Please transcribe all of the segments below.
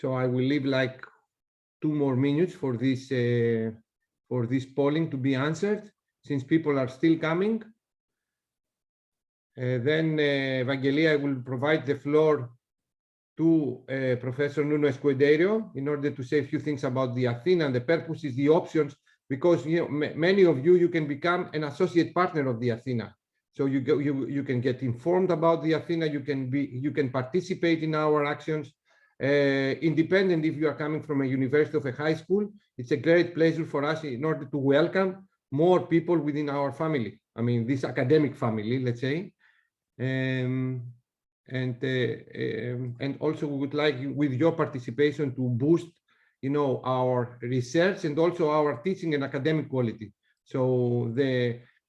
So I will leave like 2 more minutes for this polling to be answered, since people are still coming. Then Evangelia will provide the floor to Professor Nuno Escudeiro in order to say a few things about the Athena and the purposes, the options, because many of you can become an associate partner of the Athena. So you can get informed about the Athena. You can participate in our actions, independent if you are coming from a university or a high school. It's a great pleasure for us in order to welcome more people within our family. I mean, this academic family, let's say. And also we would like, with your participation, to boost, our research and also our teaching and academic quality. So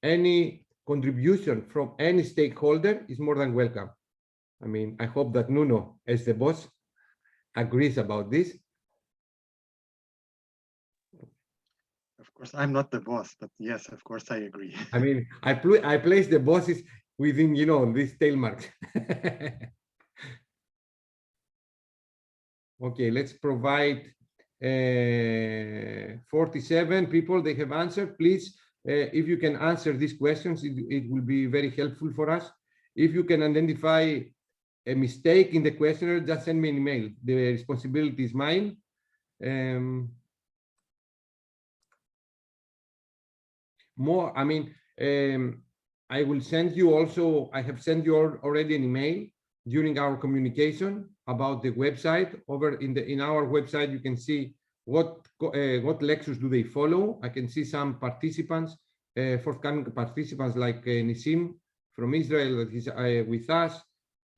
any contribution from any stakeholder is more than welcome. I mean, I hope that Nuno, as the boss, agrees about this. Of course, I'm not the boss, but yes, of course, I agree. I mean, I place the bosses within, this tail mark. Okay, let's provide 47 people. They have answered. Please, if you can answer these questions, it will be very helpful for us. If you can identify a mistake in the questionnaire, just send me an email. The responsibility is mine. I mean, I will send you also, I have sent you already an email during our communication about the website. In our website, you can see what lectures do they follow. I can see some participants, forthcoming participants like Nisim from Israel that is with us.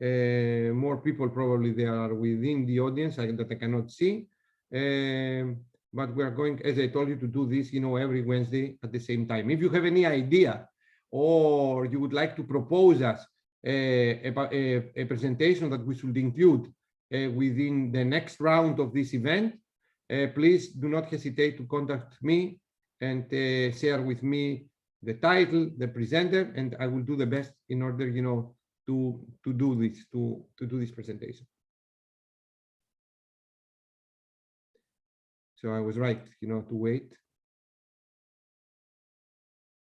More people probably they are within the audience that I cannot see. But we are going, as I told you, to do this, every Wednesday at the same time. If you have any idea or you would like to propose us a presentation that we should include within the next round of this event, please do not hesitate to contact me and share with me the title, the presenter, and I will do the best in order, to do this presentation. So I was right, to wait.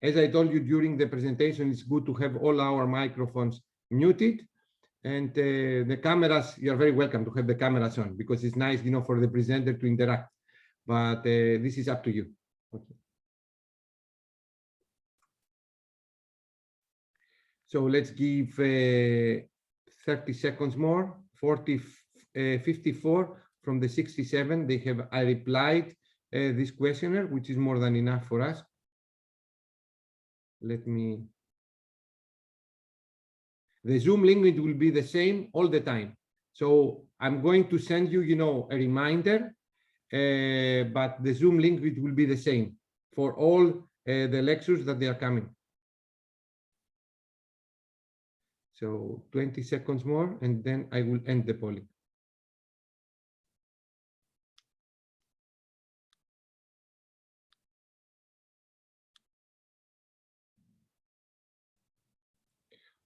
As I told you during the presentation, it's good to have all our microphones muted, and the cameras, you're very welcome to have the cameras on, because it's nice, for the presenter to interact, but this is up to you. Okay. So let's give 30 seconds more. 54 from the 67, they have replied this questionnaire, which is more than enough for us. The Zoom link, it will be the same all the time. So I'm going to send you, a reminder, but the Zoom link, it will be the same for all the lectures that they are coming. So 20 seconds more, and then I will end the polling.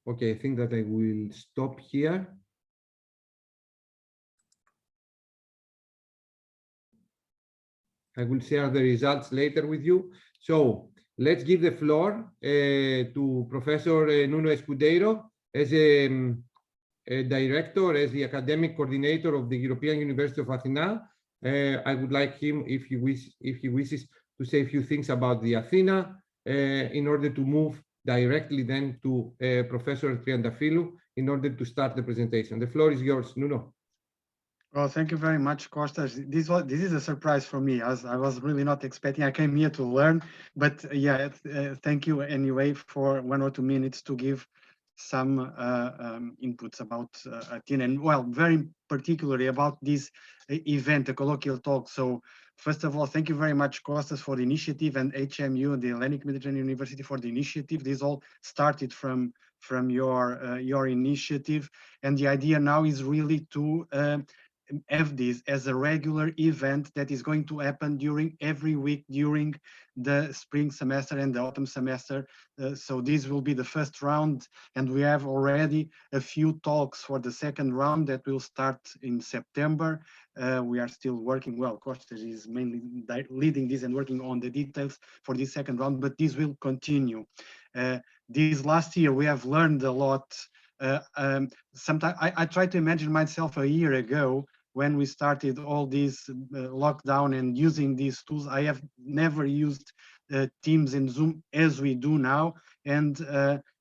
Okay, I think that I will stop here. I will share the results later with you. So let's give the floor to Professor Nuno Escudeiro as a director, as the academic coordinator of the European University of Athena. I would like him, if he wishes, to say a few things about the Athena in order to move directly then to Professor Triantafylou in order to start the presentation. The floor is yours, Nuno. Well, thank you very much, Kostas. This is a surprise for me, as I was really not expecting. I came here to learn, but yeah, thank you anyway for 1 or 2 minutes to give some inputs about Athena, and well, very particularly about this event, a colloquial talk. So first of all, thank you very much, Kostas, for the initiative, and HMU, the Hellenic Mediterranean University, for the initiative. This all started from your initiative, and the idea now is really to have this as a regular event that is going to happen during every week during the spring semester and the autumn semester. So this will be the first round, and we have already a few talks for the second round that will start in September. We are still working, well, Kostas is mainly leading this and working on the details for this second round, but this will continue. This last year, we have learned a lot. Sometimes I try to imagine myself a year ago when we started all this lockdown and using these tools. I have never used Teams and Zoom as we do now. And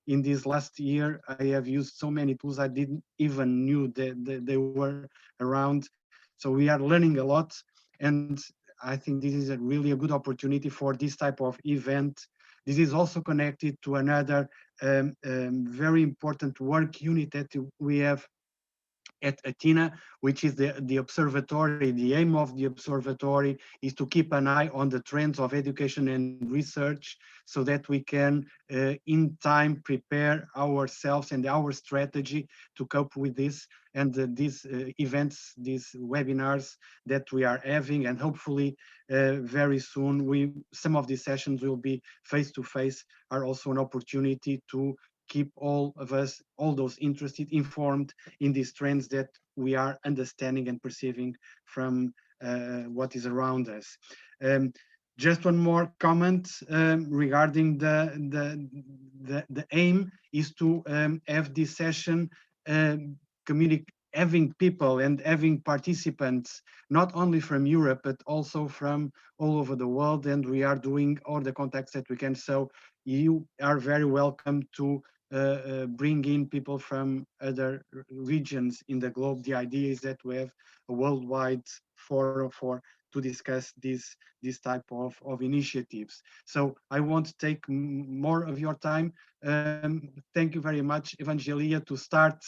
in this last year, I have used so many tools I didn't even knew that they were around. So we are learning a lot. And I think this is really a good opportunity for this type of event. This is also connected to another very important work unit that we have at Athena, which is the observatory. The aim of the observatory is to keep an eye on the trends of education and research so that we can in time prepare ourselves and our strategy to cope with this. And these events, these webinars that we are having, and hopefully very soon some of these sessions will be face-to-face, are also an opportunity to keep all of us, all those interested, informed in these trends that we are understanding and perceiving from what is around us. Just one more comment regarding the aim is to have this session having people and having participants not only from Europe but also from all over the world, and we are doing all the contacts that we can. So you are very welcome to bring in people from other regions in the globe. The idea is that we have a worldwide forum to discuss this type of initiatives. So I won't take more of your time. Thank you very much, Evangelia, to start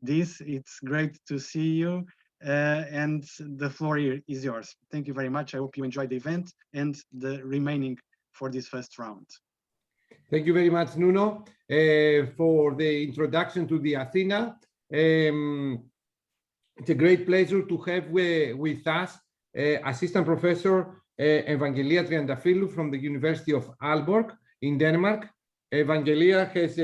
this. It's great to see you. And the floor here is yours. Thank you very much. I hope you enjoyed the event and the remaining for this first round. Thank you very much, Nuno, for the introduction to the Athena. It's a great pleasure to have with us Assistant Professor Evangelia Triantafylou from the University of Aalborg in Denmark. Evangelia has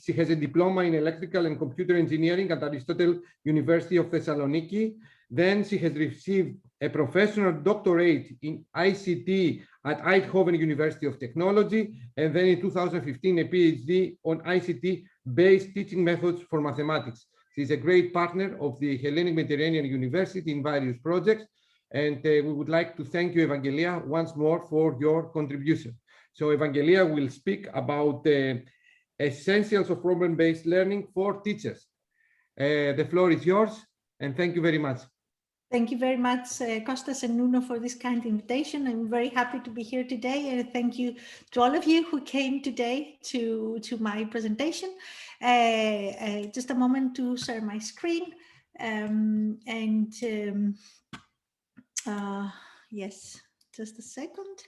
she has a diploma in electrical and computer engineering at Aristotle University of Thessaloniki. Then she has received a professional doctorate in ICT at Eindhoven University of Technology, and then in 2015 a PhD on ICT-based teaching methods for mathematics. She's a great partner of the Hellenic Mediterranean University in various projects, and we would like to thank you, Evangelia, once more for your contribution. So Evangelia will speak about the essentials of problem-based learning for teachers. The floor is yours, and thank you very much. Thank you very much, Kostas and Nuno, for this kind invitation. I'm very happy to be here today, and thank you to all of you who came today to my presentation. Just a moment to share my screen. Yes, just a second.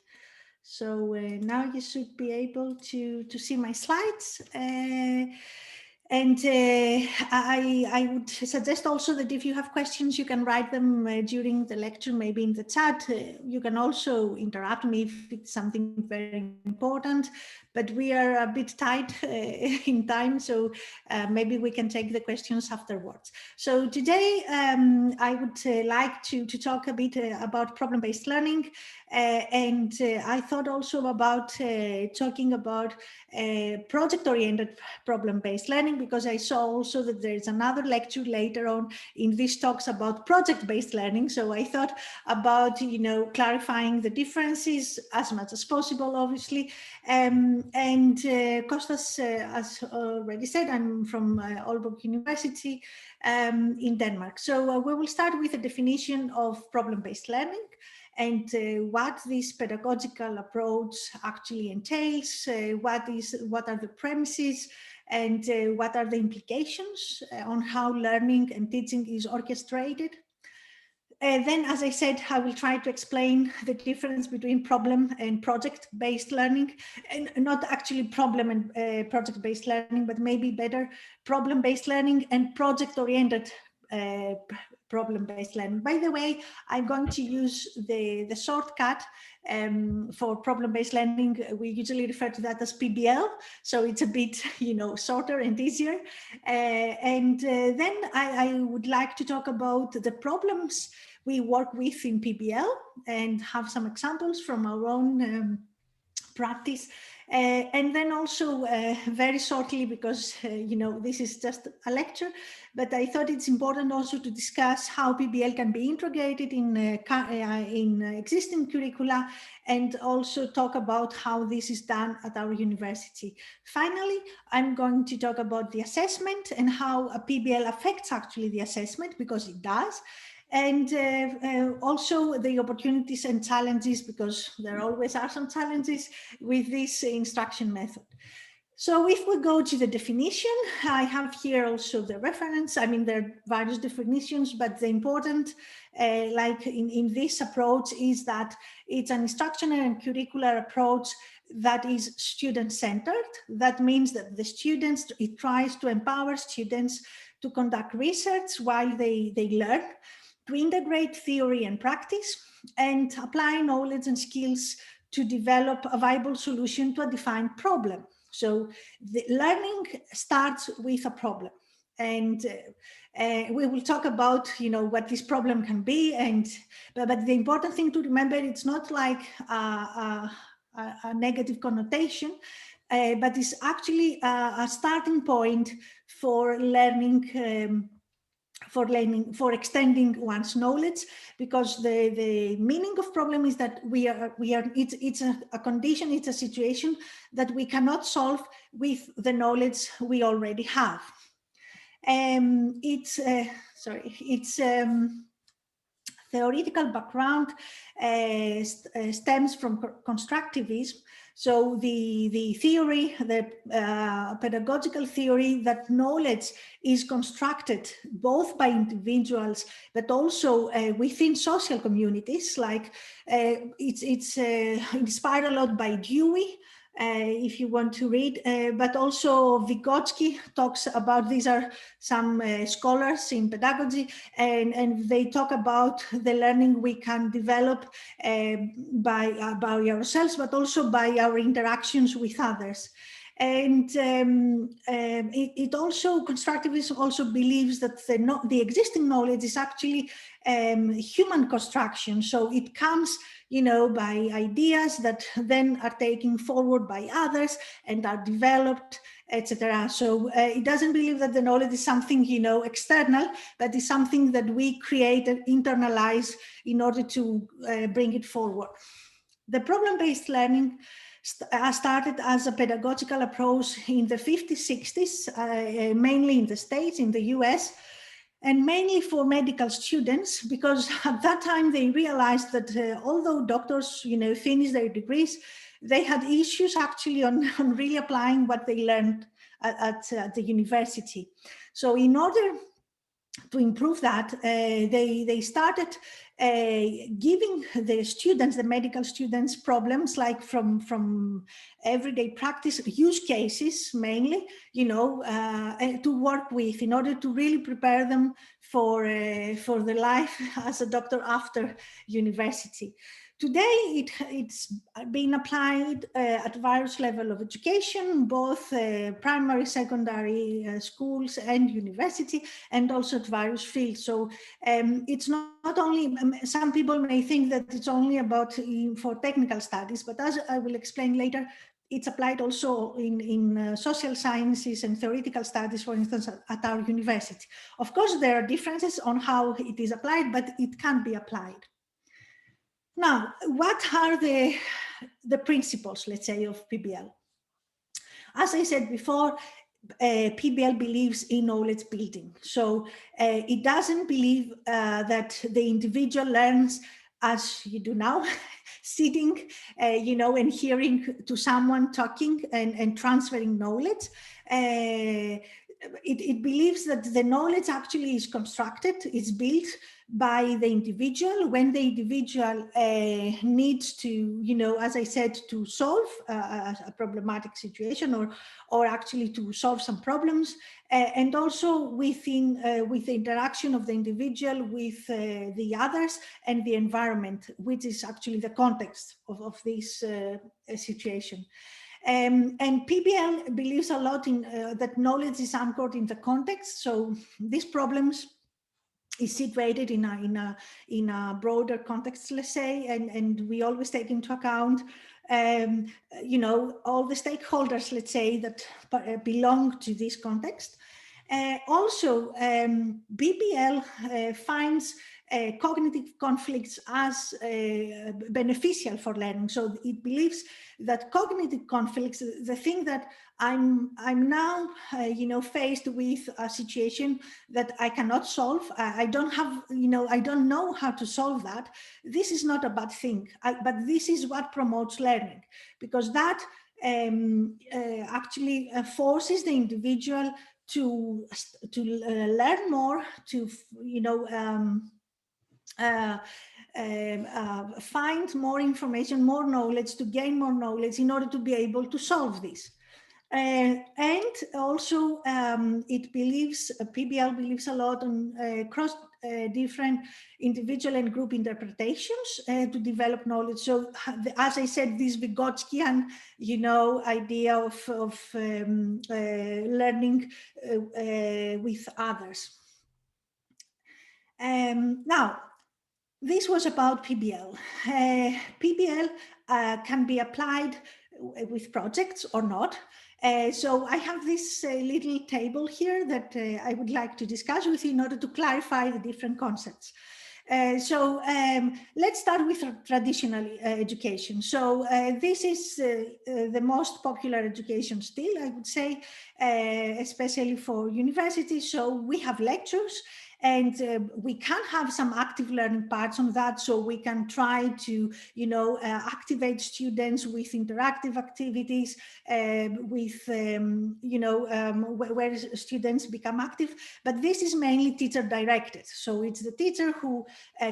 So now you should be able to see my slides. I would suggest also that if you have questions, you can write them during the lecture, maybe in the chat. You can also interrupt me if it's something very important, but we are a bit tight in time, so maybe we can take the questions afterwards. So today I would like to talk a bit about problem-based learning, and I thought also about talking about project-oriented problem-based learning, because I saw also that there is another lecture later on in these talks about project-based learning. So I thought about, clarifying the differences as much as possible, obviously. Kostas has already said, I'm from Aalborg University in Denmark. So we will start with a definition of problem-based learning and what this pedagogical approach actually entails, what are the premises, and what are the implications on how learning and teaching is orchestrated. Then, as I said, I will try to explain the difference between problem and project-based learning, and not actually problem and project-based learning, but maybe better problem-based learning and project-oriented problem-based learning. By the way, I'm going to use the shortcut for problem-based learning. We usually refer to that as PBL, so it's a bit, shorter and easier. Then I would like to talk about the problems we work with in PBL and have some examples from our own practice. And then also very shortly, because this is just a lecture, but I thought it's important also to discuss how PBL can be integrated in existing curricula, and also talk about how this is done at our university. Finally, I'm going to talk about the assessment and how a PBL affects actually the assessment, because it does. And also the opportunities and challenges, because there always are some challenges with this instruction method. So if we go to the definition, I have here also the reference. I mean, there are various definitions, but the important, like in this approach, is that it's an instructional and curricular approach that is student-centered. That means that the students, it tries to empower students to conduct research while they learn, to integrate theory and practice, and apply knowledge and skills to develop a viable solution to a defined problem. So the learning starts with a problem, and we will talk about what this problem can be. But the important thing to remember, it's not like a negative connotation, but it's actually a starting point for learning. For extending one's knowledge, because the meaning of problem is that it's a condition, it's a situation that we cannot solve with the knowledge we already have. Theoretical background stems from constructivism. So the theory, the pedagogical theory that knowledge is constructed both by individuals, but also within social communities. Like it's inspired a lot by Dewey, if you want to read, but also Vygotsky talks about, these are some scholars in pedagogy, and they talk about the learning we can develop by ourselves, but also by our interactions with others. And it also, constructivism also believes that the existing knowledge is actually human construction. So it comes by ideas that then are taken forward by others and are developed, etc. So it doesn't believe that the knowledge is something, external, but is something that we create and internalize in order to bring it forward. The problem-based learning started as a pedagogical approach in the 50s, 60s, mainly in the States, in the US, and mainly for medical students, because at that time they realized that although doctors, finish their degrees, they had issues actually on really applying what they learned at the university. So in order to improve that, they started giving the students, the medical students, problems like from everyday practice, use cases mainly, to work with in order to really prepare them for the life as a doctor after university. Today, it's been applied at various levels of education, both primary, secondary schools and university, and also at various fields. So it's not only, some people may think that it's only about for technical studies, but as I will explain later, it's applied also in social sciences and theoretical studies, for instance, at our university. Of course, there are differences on how it is applied, but it can be applied. Now, what are the principles, let's say, of PBL? As I said before, PBL believes in knowledge building. So it doesn't believe that the individual learns as you do now, sitting, and hearing to someone talking and transferring knowledge. It believes that the knowledge actually is constructed, is built by the individual when the individual needs to, as I said, to solve a problematic situation or actually to solve some problems, and also with the interaction of the individual with the others and the environment, which is actually the context of this situation. And PBL believes a lot in that knowledge is anchored in the context. So these problems is situated in a broader context, let's say, and we always take into account all the stakeholders, let's say, that belong to this context. Also, PBL finds cognitive conflicts as beneficial for learning. So it believes that cognitive conflicts, the thing that I'm now, faced with a situation that I cannot solve. I don't have, I don't know how to solve that. This is not a bad thing, but this is what promotes learning, because that actually forces the individual to learn more, to find more information, more knowledge, to gain more knowledge in order to be able to solve this. And also it believes, PBL believes a lot on cross different individual and group interpretations to develop knowledge. So as I said, this Vygotskian, idea of learning with others. Now, this was about PBL. PBL can be applied with projects or not. So I have this little table here that I would like to discuss with you in order to clarify the different concepts. So let's start with traditional education. So this is the most popular education still, I would say, especially for universities. So we have lectures, and we can have some active learning parts on that. So we can try to, activate students with interactive activities, where students become active. But this is mainly teacher directed. So it's the teacher who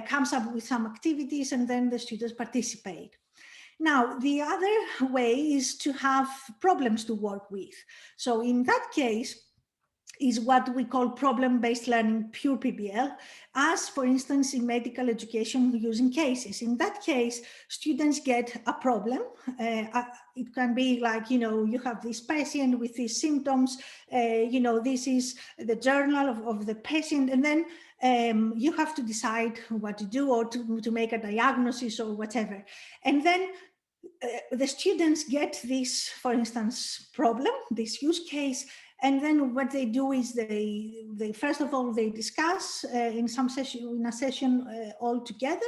comes up with some activities, and then the students participate. Now, the other way is to have problems to work with. So in that case, is what we call problem-based learning, pure PBL, as for instance in medical education using cases. In that case, students get a problem. It can be like, you have this patient with these symptoms, this is the journal of the patient, and then you have to decide what to do or to make a diagnosis or whatever. And then the students get this, for instance, problem, this use case, and then what they do is they first of all, they discuss in a session all together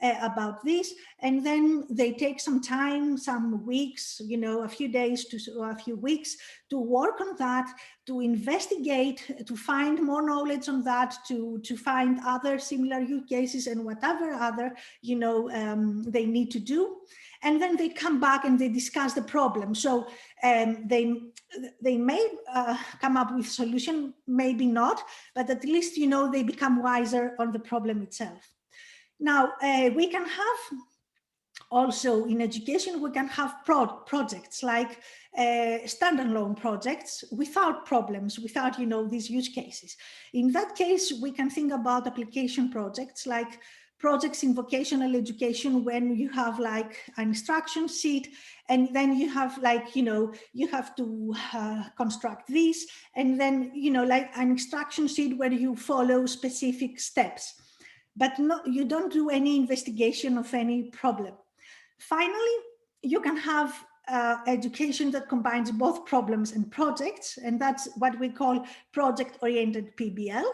about this, and then they take some time, some weeks, a few days to a few weeks to work on that, to investigate, to find more knowledge on that, to find other similar use cases and whatever other, they need to do. And then they come back and they discuss the problem. So they may come up with solution, maybe not, but at least, they become wiser on the problem itself. Now, we can have also in education, we can have projects like standalone projects without problems, without, these use cases. In that case, we can think about application projects like projects in vocational education, when you have like an instruction sheet, and then you have like, you have to construct this, and then, like an instruction sheet where you follow specific steps, but you don't do any investigation of any problem. Finally, you can have education that combines both problems and projects, and that's what we call project-oriented PBL.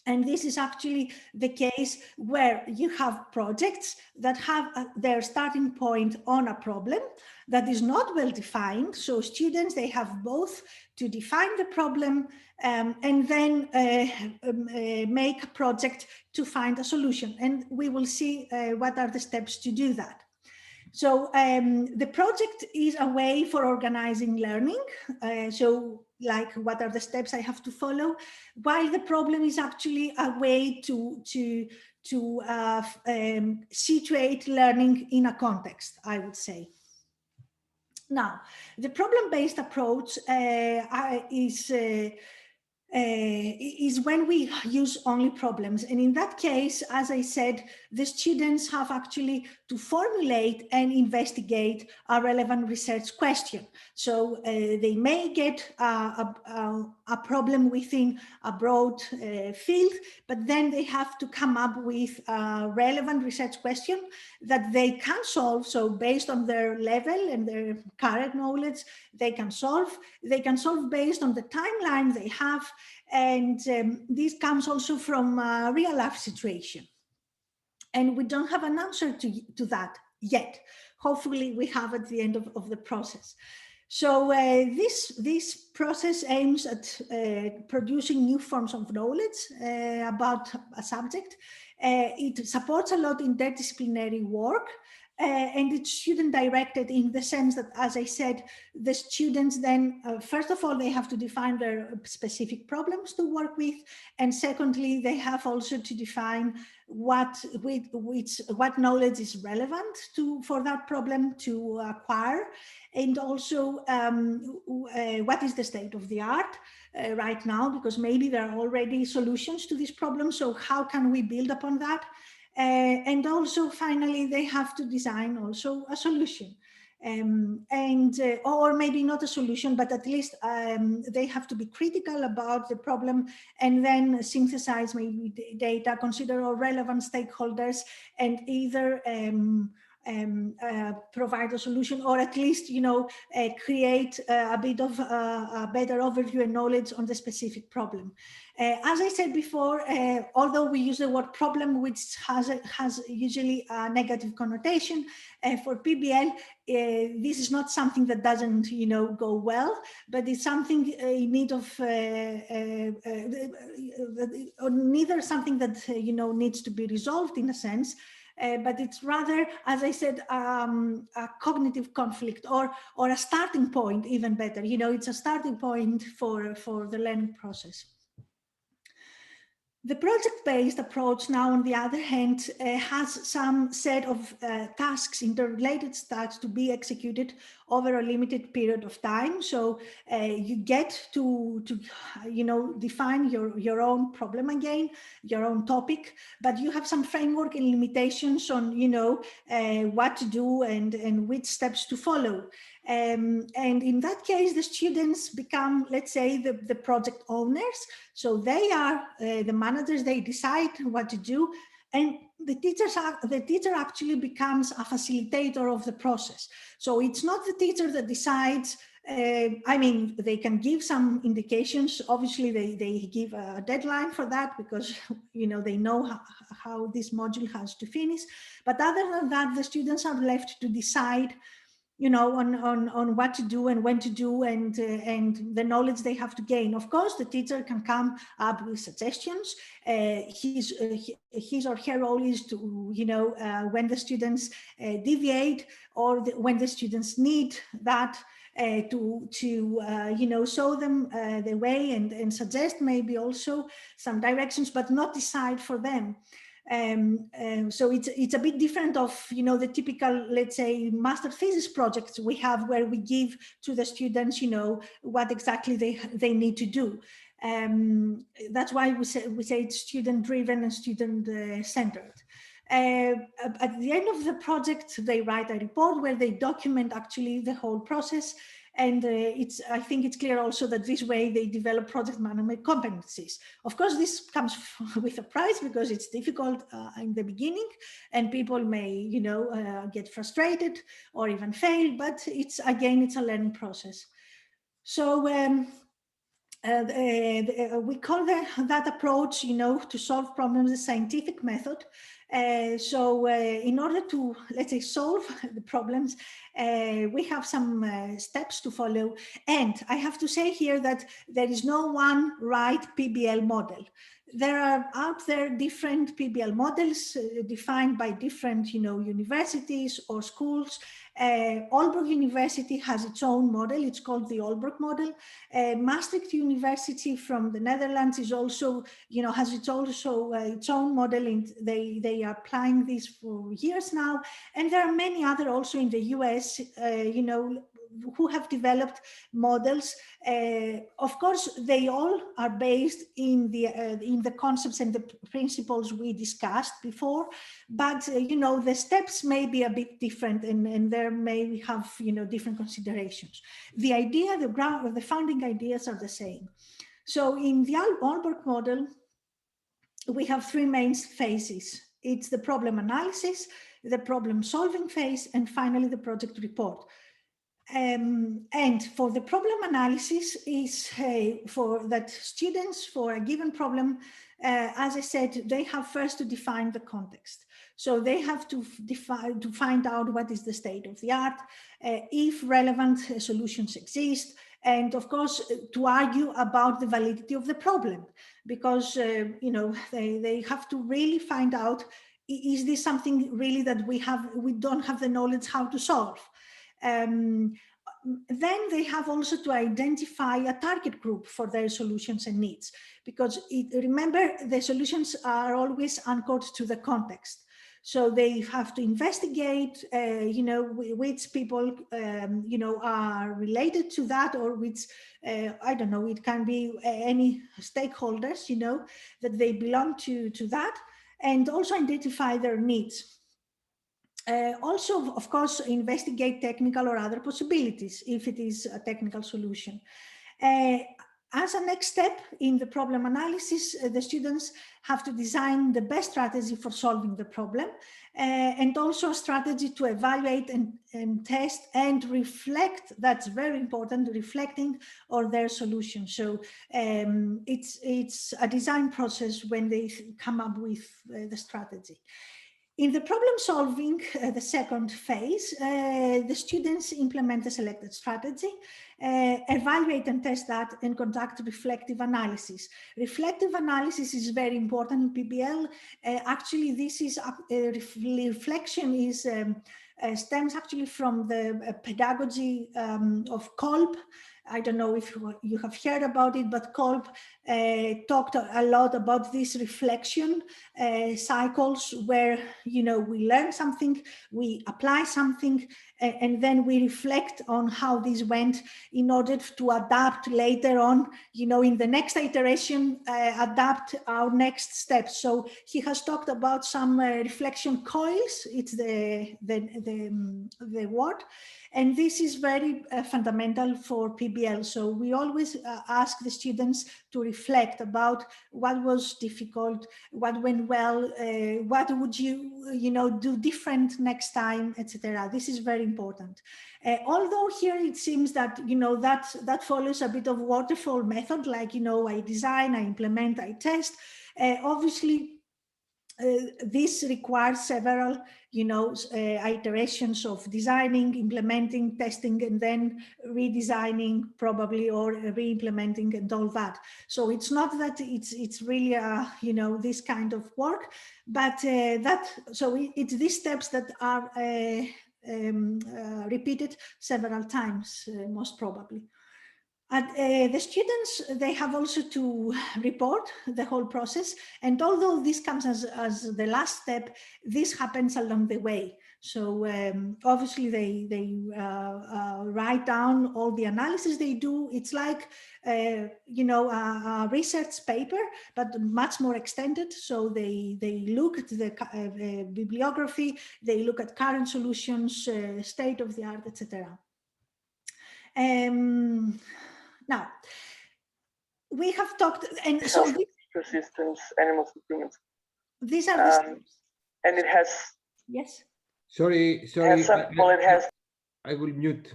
And this is actually the case where you have projects that have their starting point on a problem that is not well defined. So students, they have both to define the problem and then make a project to find a solution. And we will see what are the steps to do that. So the project is a way for organizing learning. So like, what are the steps I have to follow? While the problem is actually a way to situate learning in a context, I would say. Now, the problem-based approach is when we use only problems. And in that case, as I said, the students have actually to formulate and investigate a relevant research question. So they may get a problem within a broad field, but then they have to come up with a relevant research question that they can solve. So based on their level and their current knowledge, they can solve. They can solve based on the timeline they have. And this comes also from a real life situation. And we don't have an answer to that yet. Hopefully we have at the end of the process. So this process aims at producing new forms of knowledge about a subject. It supports a lot interdisciplinary work. And it's student directed in the sense that, as I said, the students then, first of all, they have to define their specific problems to work with. And secondly, they have also to define what knowledge is relevant for that problem to acquire. And also what is the state of the art right now, because maybe there are already solutions to this problem. So how can we build upon that? And also, finally, they have to design also a solution. Or maybe not a solution, but at least they have to be critical about the problem and then synthesize maybe data, consider all relevant stakeholders, and either provide a solution, or at least, create a bit of a better overview and knowledge on the specific problem. As I said before, although we use the word problem, which has usually a negative connotation for PBL, this is not something that doesn't, go well, but it's something in need of, neither something that, needs to be resolved in a sense, but it's rather, as I said, a cognitive conflict or a starting point, even better. It's a starting point for the learning process. The project-based approach now, on the other hand, has some set of tasks, interrelated tasks to be executed over a limited period of time. So you get to define your own problem again, your own topic, but you have some framework and limitations on, what to do and which steps to follow. And in that case, the students become, let's say, the project owners. So they are the managers, they decide what to do. And the teacher actually becomes a facilitator of the process. So it's not the teacher that decides. They can give some indications. Obviously, they give a deadline for that because, they know how this module has to finish. But other than that, the students are left to decide on what to do and when to do and the knowledge they have to gain. Of course, the teacher can come up with suggestions. His or her role is to, when the students deviate or when the students need that, to show them the way and suggest maybe also some directions, but not decide for them. So it's a bit different of, the typical, let's say, master thesis projects we have where we give to the students, what exactly they need to do. That's why we say it's student-driven and student-centered. At the end of the project, they write a report where they document actually the whole process. And I think it's clear also that this way they develop project management competencies. Of course, this comes with a price because it's difficult in the beginning and people may, get frustrated or even fail, but it's a learning process. So we call that approach, to solve problems, the scientific method. So in order to, let's say, solve the problems, we have some steps to follow. And I have to say here that there is no one right PBL model. there are out there different PBL models defined by different, universities or schools. Aalborg University has its own model. It's called the Aalborg model. Maastricht University from the Netherlands is also, has its own model, and they are applying this for years now. And there are many other also in the US, who have developed models. Of course, they all are based in the concepts and the principles we discussed before, but the steps may be a bit different, and there may have different considerations. The idea, the founding ideas are the same. So in the Aalborg model, we have three main phases. It's the problem analysis, the problem solving phase, and finally the project report. And for the problem analysis is for that students for a given problem, as I said, they have first to define the context. So they have to find out what is the state of the art, if relevant solutions exist, and of course to argue about the validity of the problem, because they have to really find out, is this something really that we don't have the knowledge how to solve. Then they have also to identify a target group for their solutions and needs, because remember, the solutions are always anchored to the context. So they have to investigate, which people, are related to that, or which, I don't know, it can be any stakeholders, that they belong to that, and also identify their needs. Also, of course, investigate technical or other possibilities if it is a technical solution. As a next step in the problem analysis, the students have to design the best strategy for solving the problem, and also a strategy to evaluate and test and reflect. That's very important, reflecting on their solution. So it's a design process when they come up with the strategy. In the problem solving, the second phase, the students implement the selected strategy, evaluate and test that, and conduct reflective analysis. Reflective analysis is very important in PBL. Actually, this is reflection is stems actually from the pedagogy of Kolb. I don't know if you have heard about it, but Kolb talked a lot about these reflection cycles where, we learn something, we apply something, and then we reflect on how this went in order to adapt later on, in the next iteration, adapt our next steps. So he has talked about some reflection coils, it's the word. And this is very fundamental for PBL. So we always ask the students to reflect about what was difficult, what went well, what would you, do different next time, etc. This is very important. Although here it seems that, that follows a bit of waterfall method, like, I design, I implement, I test. Obviously, this requires several, iterations of designing, implementing, testing, and then redesigning probably, or re-implementing and all that. So it's not that it's really, this kind of work, but it's these steps that are repeated several times, most probably. The students, they have also to report the whole process. And although this comes as the last step, this happens along the way. So obviously they write down all the analysis they do. It's like, a research paper, but much more extended. So they look at the bibliography, they look at current solutions, state of the art, etc. Now, we have talked, and so persistence, animal supplements. These are the steps. And it has. Yes. Sorry. I will mute.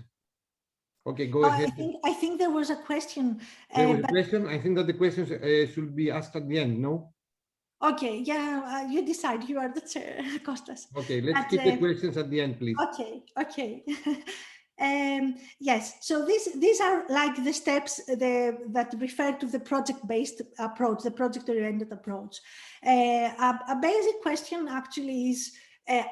Okay, go ahead. I think there was a question. There was a question. I think that the questions should be asked at the end. No. Okay. Yeah. You decide. You are the chair, Kostas. Okay. Let's keep the questions at the end, please. Okay. Yes, so these are like the steps that refer to the project-based approach, the project-oriented approach. A basic question actually is,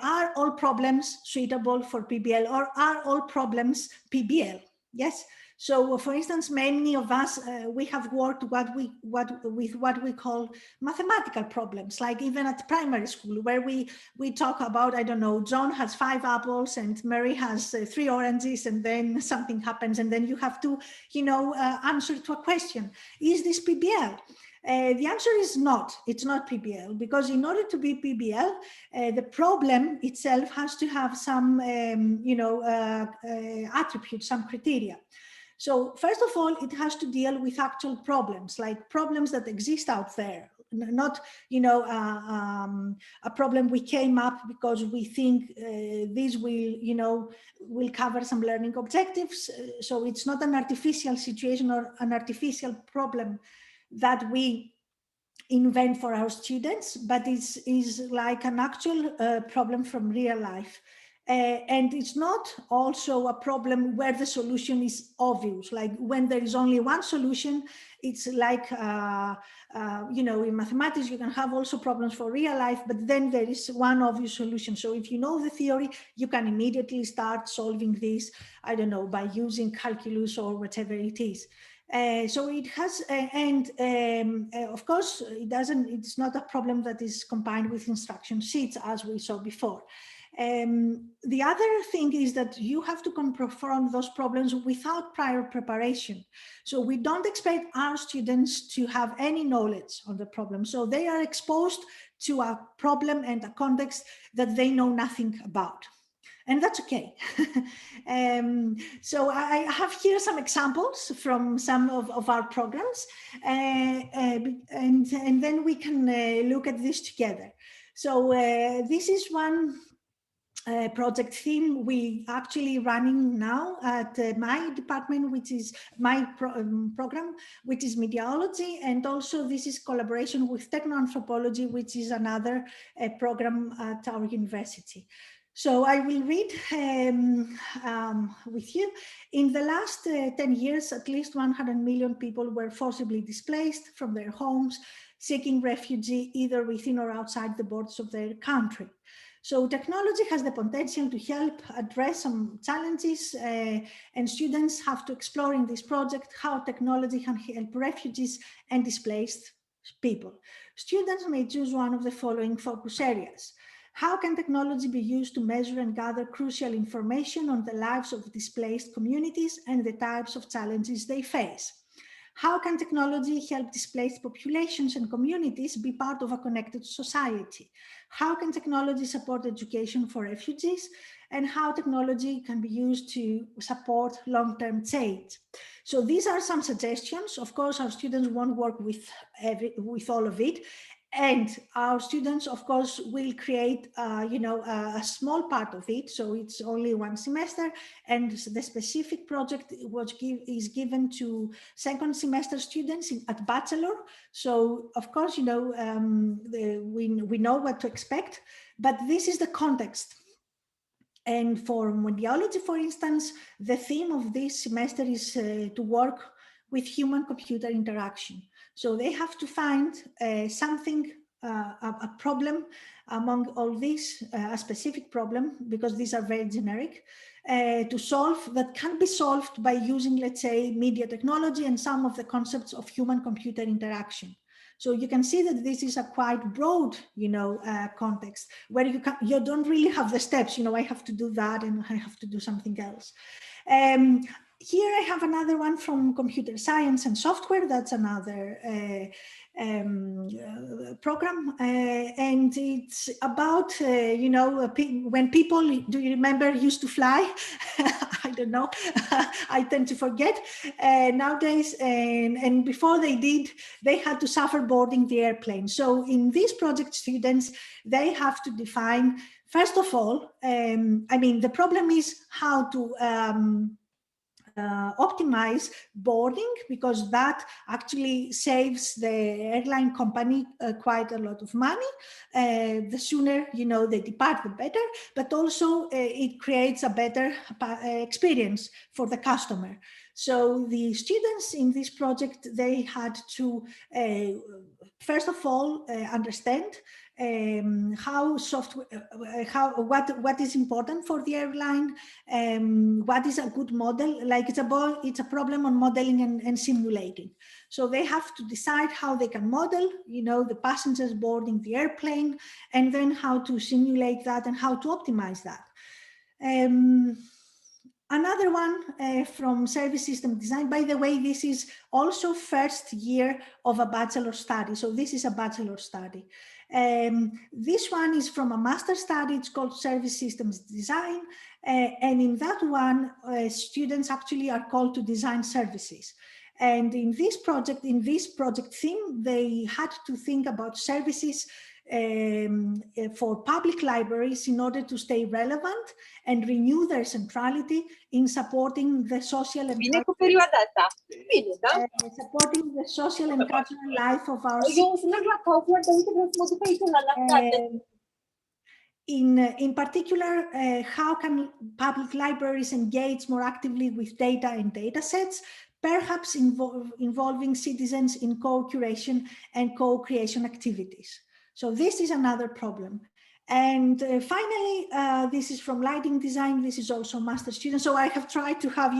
are all problems suitable for PBL, or are all problems PBL? Yes. So, for instance, many of us we have worked with what we call mathematical problems, like even at primary school, where we talk about, I don't know, John has 5 apples and Mary has 3 oranges, and then something happens, and then you have to, answer to a question: is this PBL? The answer is not. It's not PBL, because in order to be PBL, the problem itself has to have some, attributes, some criteria. So first of all, it has to deal with actual problems, like problems that exist out there, not, a problem we came up because we think this will cover some learning objectives. So it's not an artificial situation or an artificial problem that we invent for our students, but is like an actual problem from real life. And it's not also a problem where the solution is obvious, like when there is only one solution. It's like, in mathematics, you can have also problems for real life, but then there is one obvious solution. So if you know the theory, you can immediately start solving this, I don't know, by using calculus or whatever it is. So it has, of course, it's not a problem that is combined with instruction sheets, as we saw before. The other thing is that you have to confront those problems without prior preparation. So we don't expect our students to have any knowledge on the problem. So they are exposed to a problem and a context that they know nothing about. And that's okay. So I have here some examples from some of our programs, and then we can look at this together. So this is one project theme we actually running now at my department, which is my program, which is mediology, and also this is collaboration with technoanthropology, which is another program at our university. So I will read with you. In the last 10 years, at least 100 million people were forcibly displaced from their homes, seeking refuge either within or outside the borders of their country. So technology has the potential to help address some challenges, and students have to explore in this project how technology can help refugees and displaced people. Students may choose one of the following focus areas. How can technology be used to measure and gather crucial information on the lives of displaced communities and the types of challenges they face? How can technology help displaced populations and communities be part of a connected society? How can technology support education for refugees? And how technology can be used to support long-term change? So these are some suggestions. Of course, our students won't work with all of it. And our students, of course, will create, a small part of it. So it's only one semester, and the specific project is given to second semester students at bachelor. So, of course, we know what to expect, but this is the context. And for mediology, for instance, the theme of this semester is to work with human-computer interaction. So they have to find something, a problem among all these, a specific problem, because these are very generic, to solve, that can be solved by using, let's say, media technology and some of the concepts of human-computer interaction. So you can see that this is a quite broad, context where you don't really have the steps, I have to do that and I have to do something else. Here I have another one from computer science and software. That's another program, and it's about, when people, do you remember, used to fly? I don't know, I tend to forget nowadays, and before they did, they had to suffer boarding the airplane. So in this project, students, they have to define, first of all, the problem is how to optimize boarding, because that actually saves the airline company quite a lot of money. The sooner, they depart, the better, but also it creates a better experience for the customer. So the students in this project, they had to, first of all, understand what is important for the airline, what is a good model. Like it's a problem on modeling and simulating. So they have to decide how they can model, the passengers boarding the airplane, and then how to simulate that and how to optimize that. Another one from service system design, by the way, this is also first year of a bachelor study. So this is a bachelor study. This one is from a master study. It's called service systems design. And in that one, students actually are called to design services. And in this project theme, they had to think about services for public libraries in order to stay relevant and renew their centrality in supporting the social and cultural life of our city. In particular, how can public libraries engage more actively with data and data sets, perhaps involving citizens in co-curation and co-creation activities. So this is another problem. And finally, this is from lighting design. This is also master students. So I have tried to have,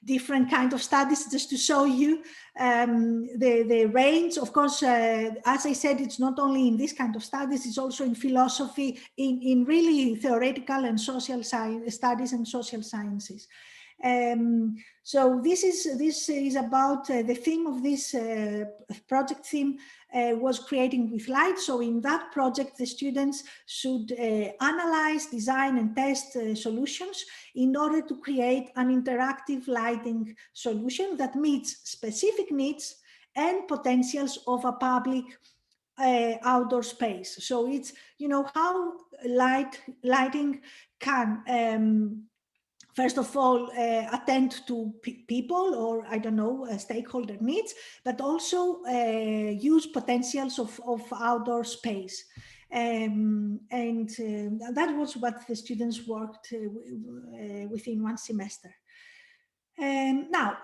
different kind of studies just to show you the range. Of course, as I said, it's not only in this kind of studies, it's also in philosophy, in really theoretical and social science studies and social sciences. So this is about the theme of this project theme was creating with light. So in that project, the students should analyze, design, and test solutions in order to create an interactive lighting solution that meets specific needs and potentials of a public outdoor space. So it's, how lighting can first of all, attend to people or, stakeholder needs, but also use potentials of outdoor space. That was what the students worked within one semester. Now,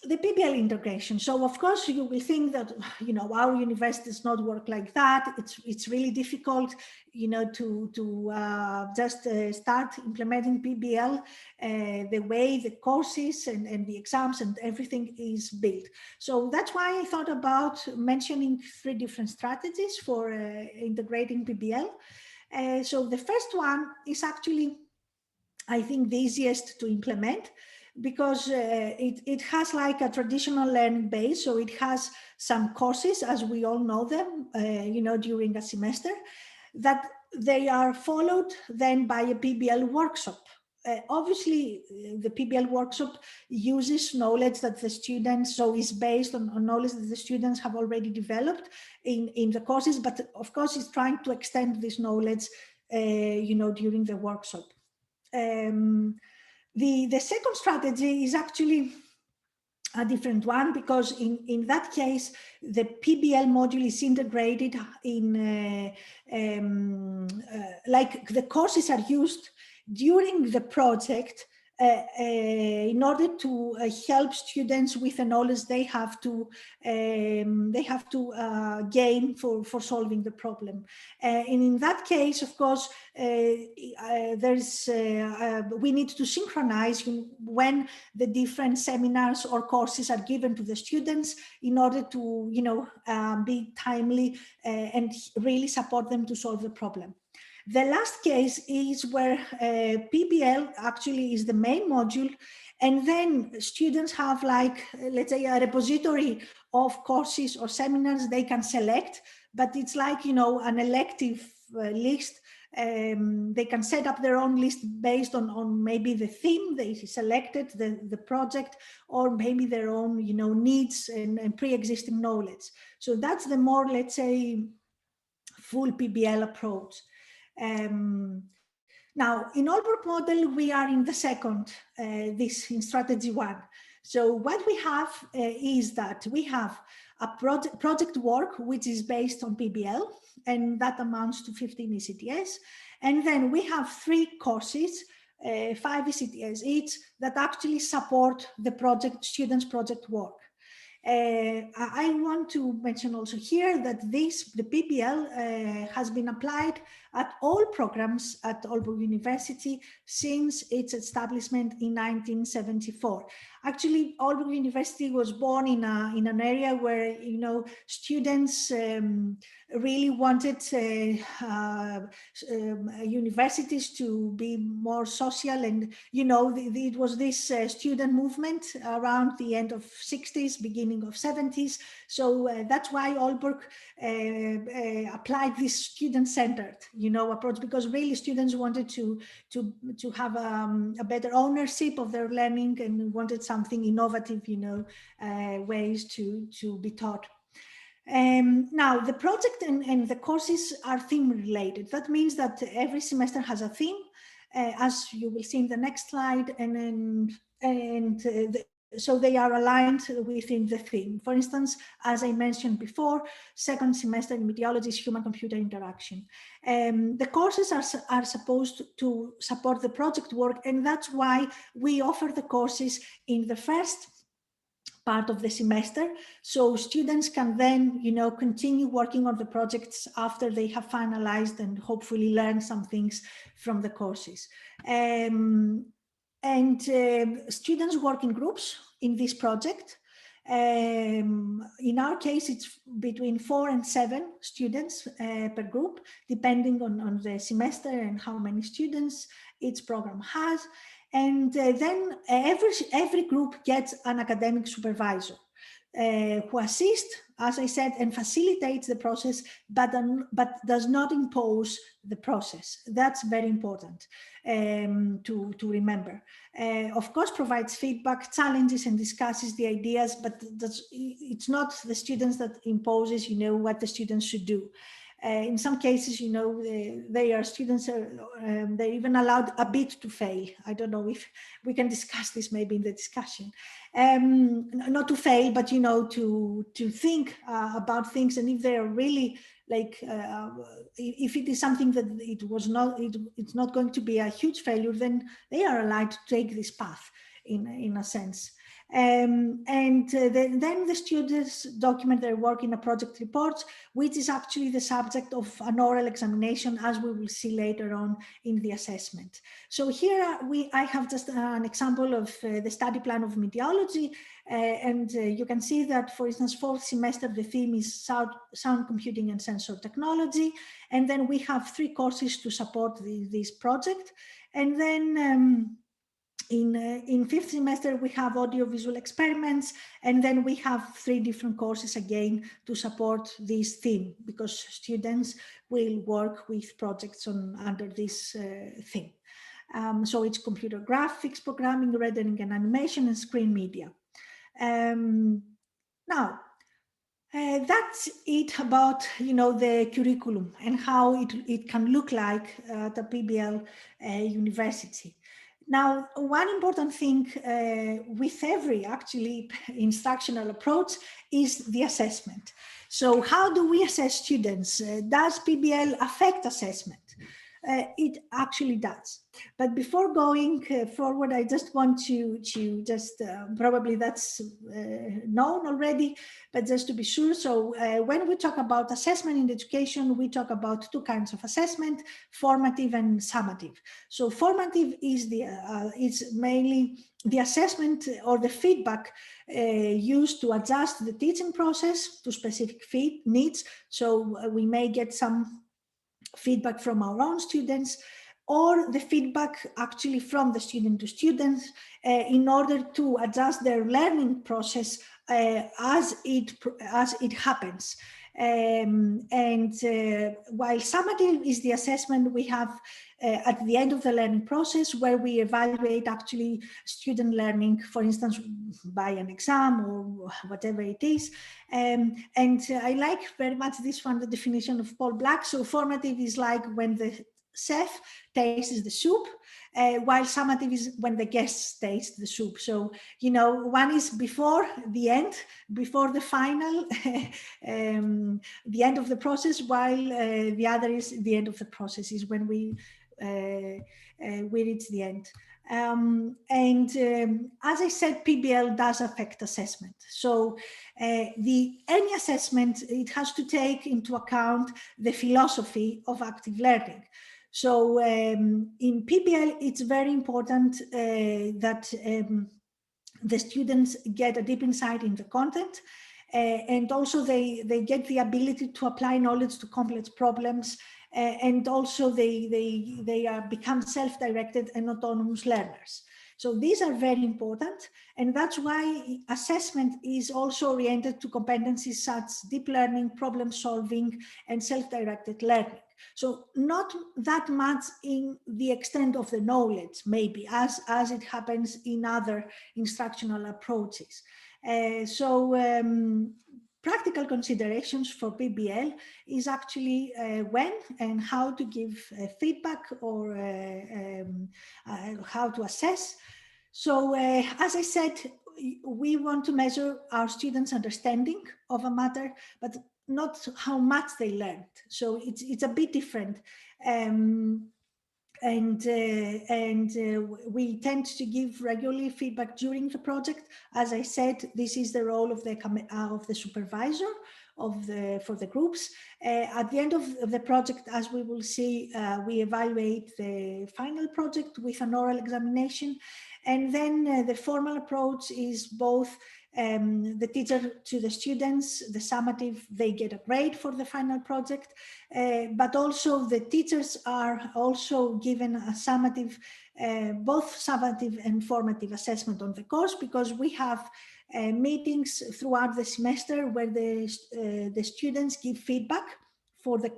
the PBL integration. So of course you will think that, our university does not work like that. It's really difficult, to just start implementing PBL the way the courses and the exams and everything is built. So that's why I thought about mentioning 3 different strategies for integrating PBL. So the first one is actually, I think, the easiest to implement, because it has like a traditional learning base. So it has some courses, as we all know them, during a semester, that they are followed then by a PBL workshop. Obviously, the PBL workshop uses knowledge that the students, so is based on knowledge that the students have already developed in the courses, but of course it's trying to extend this knowledge, during the workshop. The second strategy is actually a different one, because in that case, the PBL module is integrated in, like the courses are used during the project in order to help students with the knowledge they have to gain for solving the problem. And in that case, of course, we need to synchronize when the different seminars or courses are given to the students in order to, be timely and really support them to solve the problem. The last case is where PBL actually is the main module, and then students have, like, let's say, a repository of courses or seminars they can select, but it's like, an elective list. They can set up their own list based on maybe the theme they selected, the project, or maybe their own, needs and pre-existing knowledge. So that's the more, let's say, full PBL approach. Now, in Aalborg model, we are in the second, this in strategy 1. So what we have is that we have a project work, which is based on PBL, and that amounts to 15 ECTS. And then we have 3 courses, 5 ECTS each, that actually support the students' project work. I want to mention also here that the PBL has been applied at all programs at Aalborg University since its establishment in 1974. Actually, Aalborg University was born in an area where, you know, students really wanted universities to be more social, and, you know, it was this student movement around the end of 60s, beginning of 70s. So that's why Aalborg applied this student-centered, you know, approach, because really students wanted to have a better ownership of their learning and wanted something innovative, you know, ways to be taught. Now, the project and the courses are theme related. That means that every semester has a theme, as you will see in the next slide, so they are aligned within the theme. For instance, as I mentioned before, second semester in meteorology is human-computer interaction. The courses are supposed to support the project work, and that's why we offer the courses in the first part of the semester, so students can then, you know, continue working on the projects after they have finalized and hopefully learn some things from the courses. Students work in groups in this project. In our case, it's between 4 and 7 students per group, depending on the semester and how many students each program has. And then every group gets an academic supervisor who assists, as I said, and facilitates the process, but does not impose the process. That's very important to remember. Of course, provides feedback, challenges, and discusses the ideas, but it's not the students that imposes, you know, what the students should do. In some cases, you know, they are students, they're even allowed a bit to fail. I don't know if we can discuss this maybe in the discussion. Not to fail, but, you know, to think about things, and if they are really like, if it is something that it's not going to be a huge failure, then they are allowed to take this path in a sense. Then the students document their work in a project report, which is actually the subject of an oral examination, as we will see later on in the assessment. So here I have just an example of the study plan of meteorology, and you can see that, for instance, 4th semester, the theme is sound computing and sensor technology, and then we have 3 courses to support this project, and then in 5th semester, we have audiovisual experiments, and then we have 3 different courses again to support this theme, because students will work with projects under this theme. So it's computer graphics, programming, rendering and animation, and screen media. Now, that's it about, you know, the curriculum and how it can look like at a PBL university. Now, one important thing with every actually instructional approach is the assessment. So how do we assess students? Does PBL affect assessment? It actually does. But before going forward, I just want to just, probably that's known already, but just to be sure. So when we talk about assessment in education, we talk about 2 kinds of assessment, formative and summative. So formative is it's mainly the assessment or the feedback used to adjust the teaching process to specific needs. So we may get some feedback from our own students, or the feedback actually from the student to students in order to adjust their learning process as it happens. While summative is the assessment we have at the end of the learning process, where we evaluate actually student learning, for instance, by an exam or whatever it is. I like very much this one, the definition of Paul Black. So formative is like when the chef tastes the soup, while summative is when the guests taste the soup. So, you know, one is before the end, before the final, the end of the process, while the other is the end of the process, is when we reach the end. As I said, PBL does affect assessment. So any assessment, it has to take into account the philosophy of active learning. So in PBL, it's very important that the students get a deep insight in the content, and also they get the ability to apply knowledge to complex problems, and also they become self-directed and autonomous learners. So these are very important, and that's why assessment is also oriented to competencies such as deep learning, problem solving, and self-directed learning. So not that much in the extent of the knowledge, maybe, as it happens in other instructional approaches. Practical considerations for PBL is actually when and how to give feedback, or how to assess. So as I said, we want to measure our students' understanding of a matter, but not how much they learned. So it's a bit different. We tend to give regularly feedback during the project. As I said, this is the role of the supervisor for the groups. At the end of the project, as we will see, we evaluate the final project with an oral examination. And then the formal approach is both the teacher to the students, the summative, they get a grade for the final project, but also the teachers are also given a summative, both summative and formative assessment on the course, because we have meetings throughout the semester where the students give feedback for the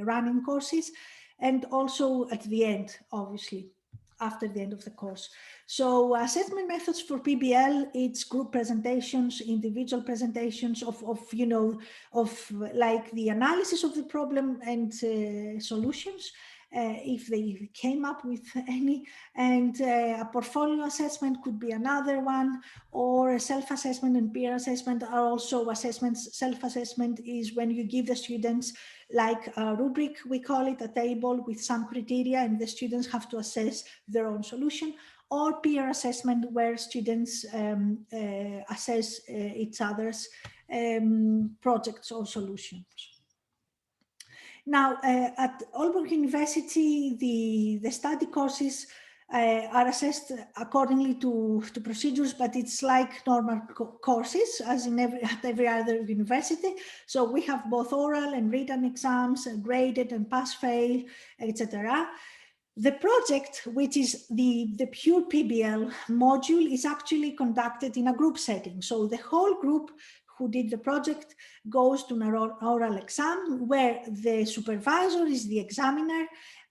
running courses, and also at the end, obviously, after the end of the course. So assessment methods for PBL, it's group presentations, individual presentations of like the analysis of the problem and solutions, if they came up with any, and a portfolio assessment could be another one, or a self-assessment and peer assessment are also assessments. Self-assessment is when you give the students like a rubric, we call it, a table with some criteria, and the students have to assess their own solution, or peer assessment where students assess each other's projects or solutions. Now, at Aalborg University, the study courses are assessed accordingly to procedures, but it's like normal courses, as in every other university. So we have both oral and written exams, graded and pass-fail, etc. The project, which is the pure PBL module, is actually conducted in a group setting. So the whole group who did the project goes to an oral exam where the supervisor is the examiner,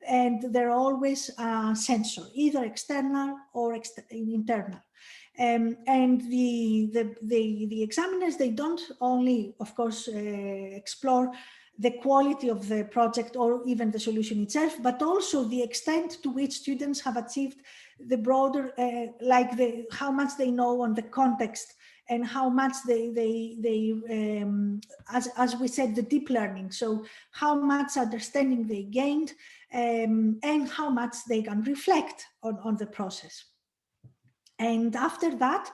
and they're always a censor, either external or internal. And the examiners, they don't only, of course, explore the quality of the project or even the solution itself, but also the extent to which students have achieved the broader, how much they know on the context, and how much as we said, the deep learning. So how much understanding they gained, and how much they can reflect on the process. And after that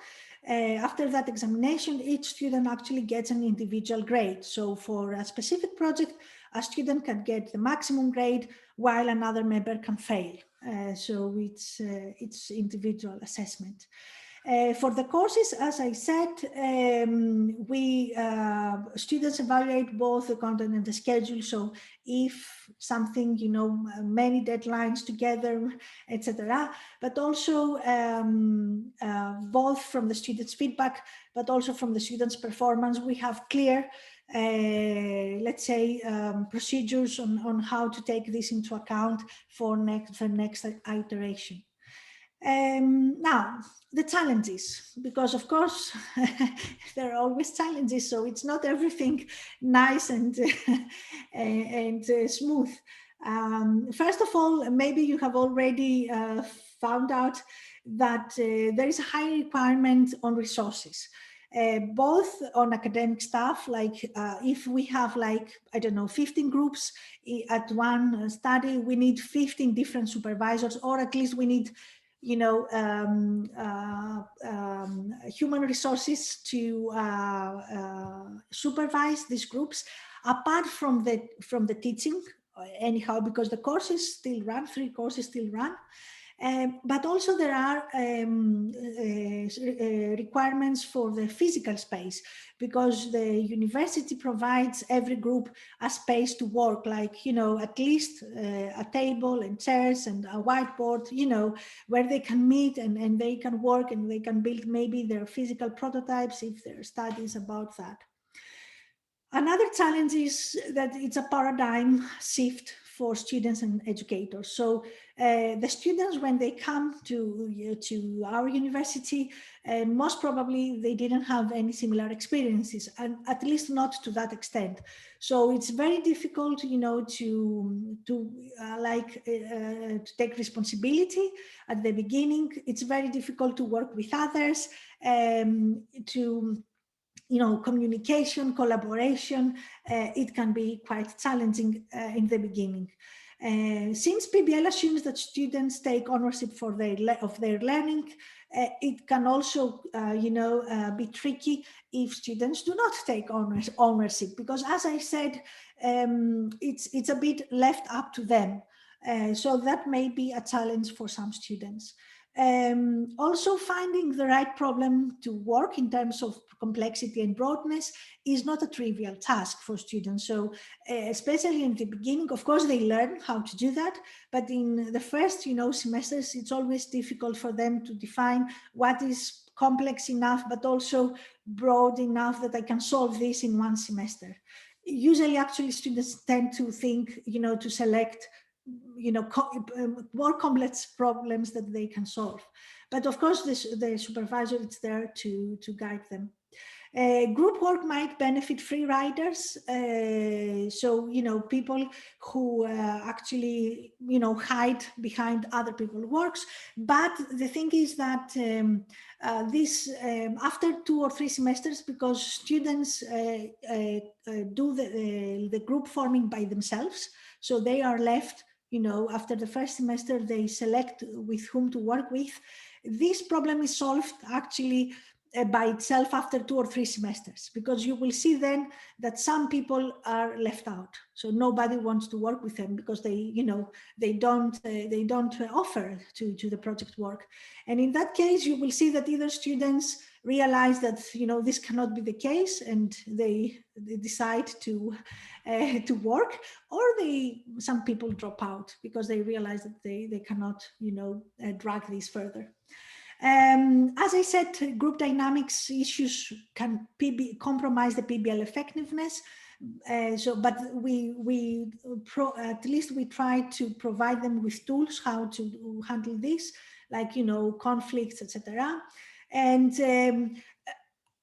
examination, each student actually gets an individual grade. So for a specific project, a student can get the maximum grade while another member can fail. So it's individual assessment. For the courses, as I said, students evaluate both the content and the schedule. So if something, many deadlines together, etc., but also both from the students' feedback, but also from the students' performance, we have clear, let's say, procedures on how to take this into account for the next iteration. Now, the challenges, because of course there are always challenges, so it's not everything nice and smooth. First of all, maybe you have already found out that there is a high requirement on resources, both on academic staff, like if we have like, I don't know, 15 groups at one study, we need 15 different supervisors, or at least we need, you know, human resources to supervise these groups, apart from the teaching, anyhow, because the courses still run, 3 courses still run. But also there are requirements for the physical space, because the university provides every group a space to work, like, you know, at least a table and chairs and a whiteboard, you know, where they can meet and they can work and they can build maybe their physical prototypes if there are studies about that. Another challenge is that it's a paradigm shift for students and educators. So the students, when they come to our university, most probably they didn't have any similar experiences, and at least not to that extent. So it's very difficult, you know, to take responsibility at the beginning. It's very difficult to work with others, you know, communication, collaboration, it can be quite challenging in the beginning. Since PBL assumes that students take ownership for their learning, it can also, you know, be tricky if students do not take ownership, because, as I said, it's a bit left up to them. So that may be a challenge for some students. Also, finding the right problem to work in terms of complexity and broadness is not a trivial task for students. So especially in the beginning, of course, they learn how to do that, but in the first, you know, semesters, it's always difficult for them to define what is complex enough, but also broad enough that I can solve this in one semester. Usually, actually, students tend to think, you know, to select, you know, more complex problems that they can solve. But of course, the supervisor is there to guide them. Group work might benefit free riders. So, you know, people who actually, you know, hide behind other people's works. But the thing is that after 2 or 3 semesters, because students do the group forming by themselves, so they are left, you know, after the first semester, they select with whom to work with. This problem is solved actually by itself after 2 or 3 semesters, because you will see then that some people are left out. So nobody wants to work with them because they, you know, they don't offer to the project work. And in that case, you will see that either students realize that, you know, this cannot be the case, and they decide to work, or some people drop out because they realize that they cannot, you know, drag this further. As I said, group dynamics issues can compromise the PBL effectiveness. But at least we try to provide them with tools how to handle this, like, you know, conflicts, etc. And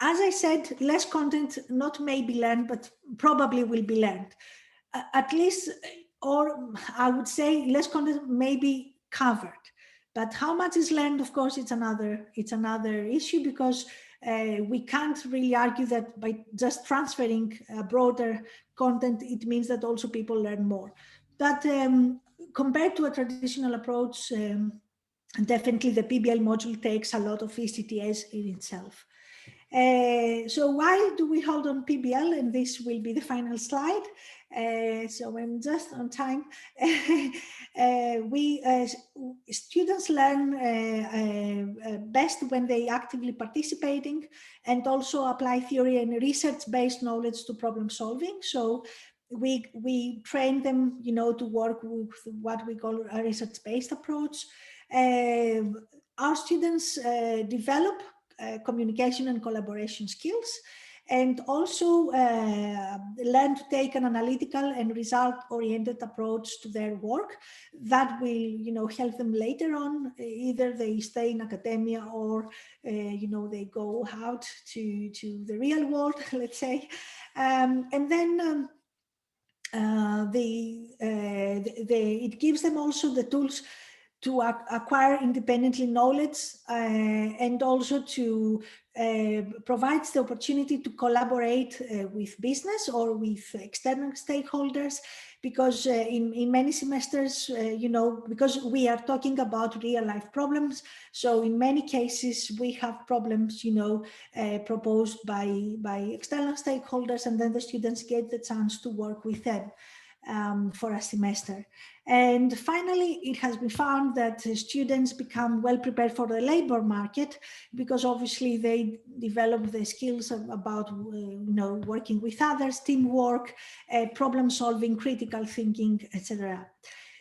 as I said, less content not may be learned, but probably will be learned. At least, or I would say less content may be covered. But how much is learned, of course, it's another issue, because we can't really argue that by just transferring broader content, it means that also people learn more. But compared to a traditional approach, definitely the PBL module takes a lot of ECTS in itself. So why do we hold on PBL? And this will be the final slide. So I'm just on time. Students learn best when they actively participating, and also apply theory and research-based knowledge to problem solving. So we train them, you know, to work with what we call a research-based approach. Our students develop communication and collaboration skills, and also learn to take an analytical and result-oriented approach to their work that will, you know, help them later on. Either they stay in academia, or you know, they go out to the real world, let's say. And then it gives them also the tools to acquire independently knowledge and also to provides the opportunity to collaborate with business or with external stakeholders, because in many semesters, because we are talking about real life problems. So in many cases, we have problems, proposed by external stakeholders, and then the students get the chance to work with them for a semester. And finally, it has been found that students become well prepared for the labor market, because obviously they develop the skills about working with others, teamwork, problem solving, critical thinking, etc.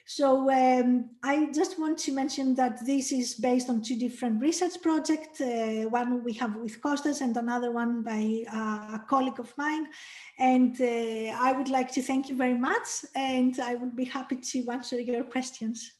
So I just want to mention that this is based on two different research projects. One we have with Kostas and another one by a colleague of mine. And I would like to thank you very much, and I would be happy to answer your questions.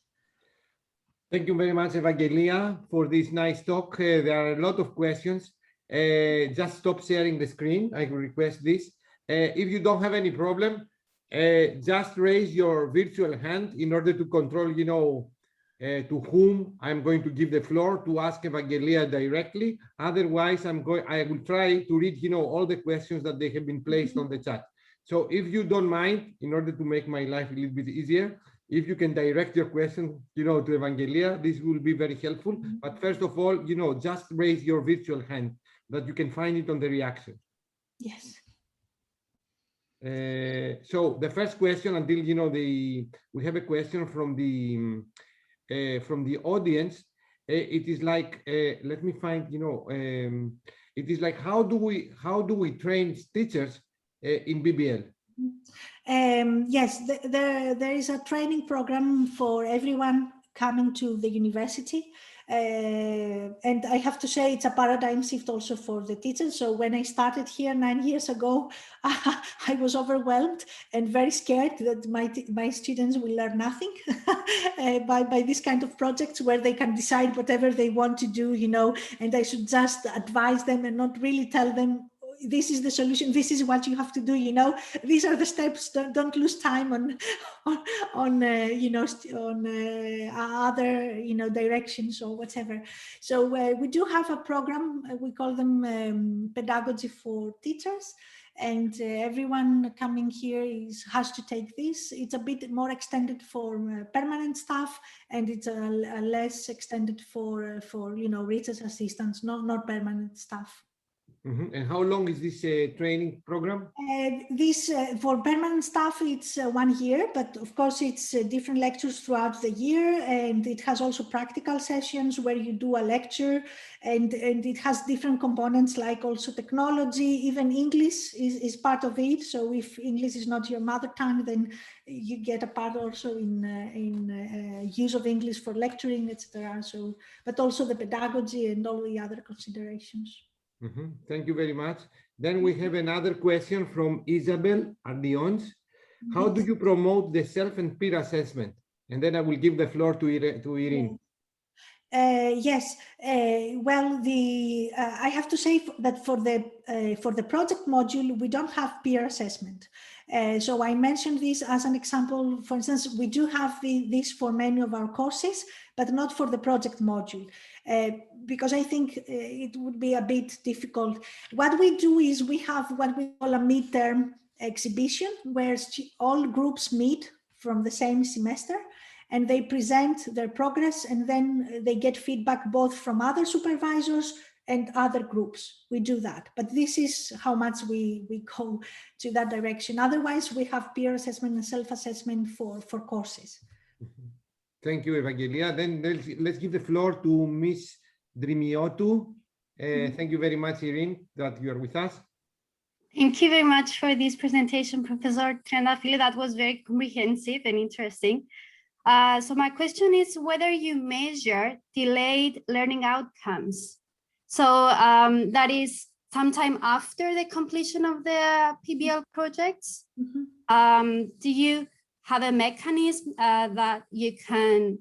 Thank you very much, Evangelia, for this nice talk. There are a lot of questions. Just stop sharing the screen. I will request this. If you don't have any problem, just raise your virtual hand in order to control, to whom I'm going to give the floor to ask Evangelia directly. Otherwise, I will try to read, all the questions that they have been placed on the chat. So if you don't mind, in order to make my life a little bit easier, if you can direct your question, to Evangelia, this will be very helpful. But first of all, just raise your virtual hand that you can find it on the reaction. Yes. So the first question, until we have a question from the audience. It is like, let me find, it is like, how do we train teachers in BBL? Yes, there is a training program for everyone coming to the university. And I have to say it's a paradigm shift also for the teachers. So when I started here 9 years ago, I was overwhelmed and very scared that my students will learn nothing by this kind of projects where they can decide whatever they want to do, and I should just advise them and not really tell them, this is the solution, this is what you have to do, these are the steps, don't lose time on other directions or whatever. So we do have a program, we call them pedagogy for teachers, and everyone coming here has to take this. It's a bit more extended for permanent staff, and it's a less extended for research assistants, not permanent staff. Mm-hmm. And how long is this training program? This for permanent staff, it's 1 year, but of course it's different lectures throughout the year, and it has also practical sessions where you do a lecture, and it has different components like also technology, even English is part of it. So if English is not your mother tongue, then you get a part also in use of English for lecturing, etc. So, but also the pedagogy and all the other considerations. Mm-hmm. Thank you very much. Then we have another question from Isabel Ardions. How do you promote the self and peer assessment? And then I will give the floor to Irene. Yes. Well, I have to say that for the project module, we don't have peer assessment. So I mentioned this as an example. For instance, we do have this for many of our courses, but not for the project module, because I think it would be a bit difficult. What we do is we have what we call a midterm exhibition, where all groups meet from the same semester, and they present their progress, and then they get feedback both from other supervisors and other groups. We do that, but this is how much we go to that direction. Otherwise, we have peer assessment and self-assessment for courses. Thank you, Evangelia. Then let's give the floor to Ms. Drimiotou. Thank you very much, Irene, that you are with us. Thank you very much for this presentation, Professor Triantafylou. That was very comprehensive and interesting. So my question is whether you measure delayed learning outcomes. So that is sometime after the completion of the PBL projects. Do you have a mechanism that you can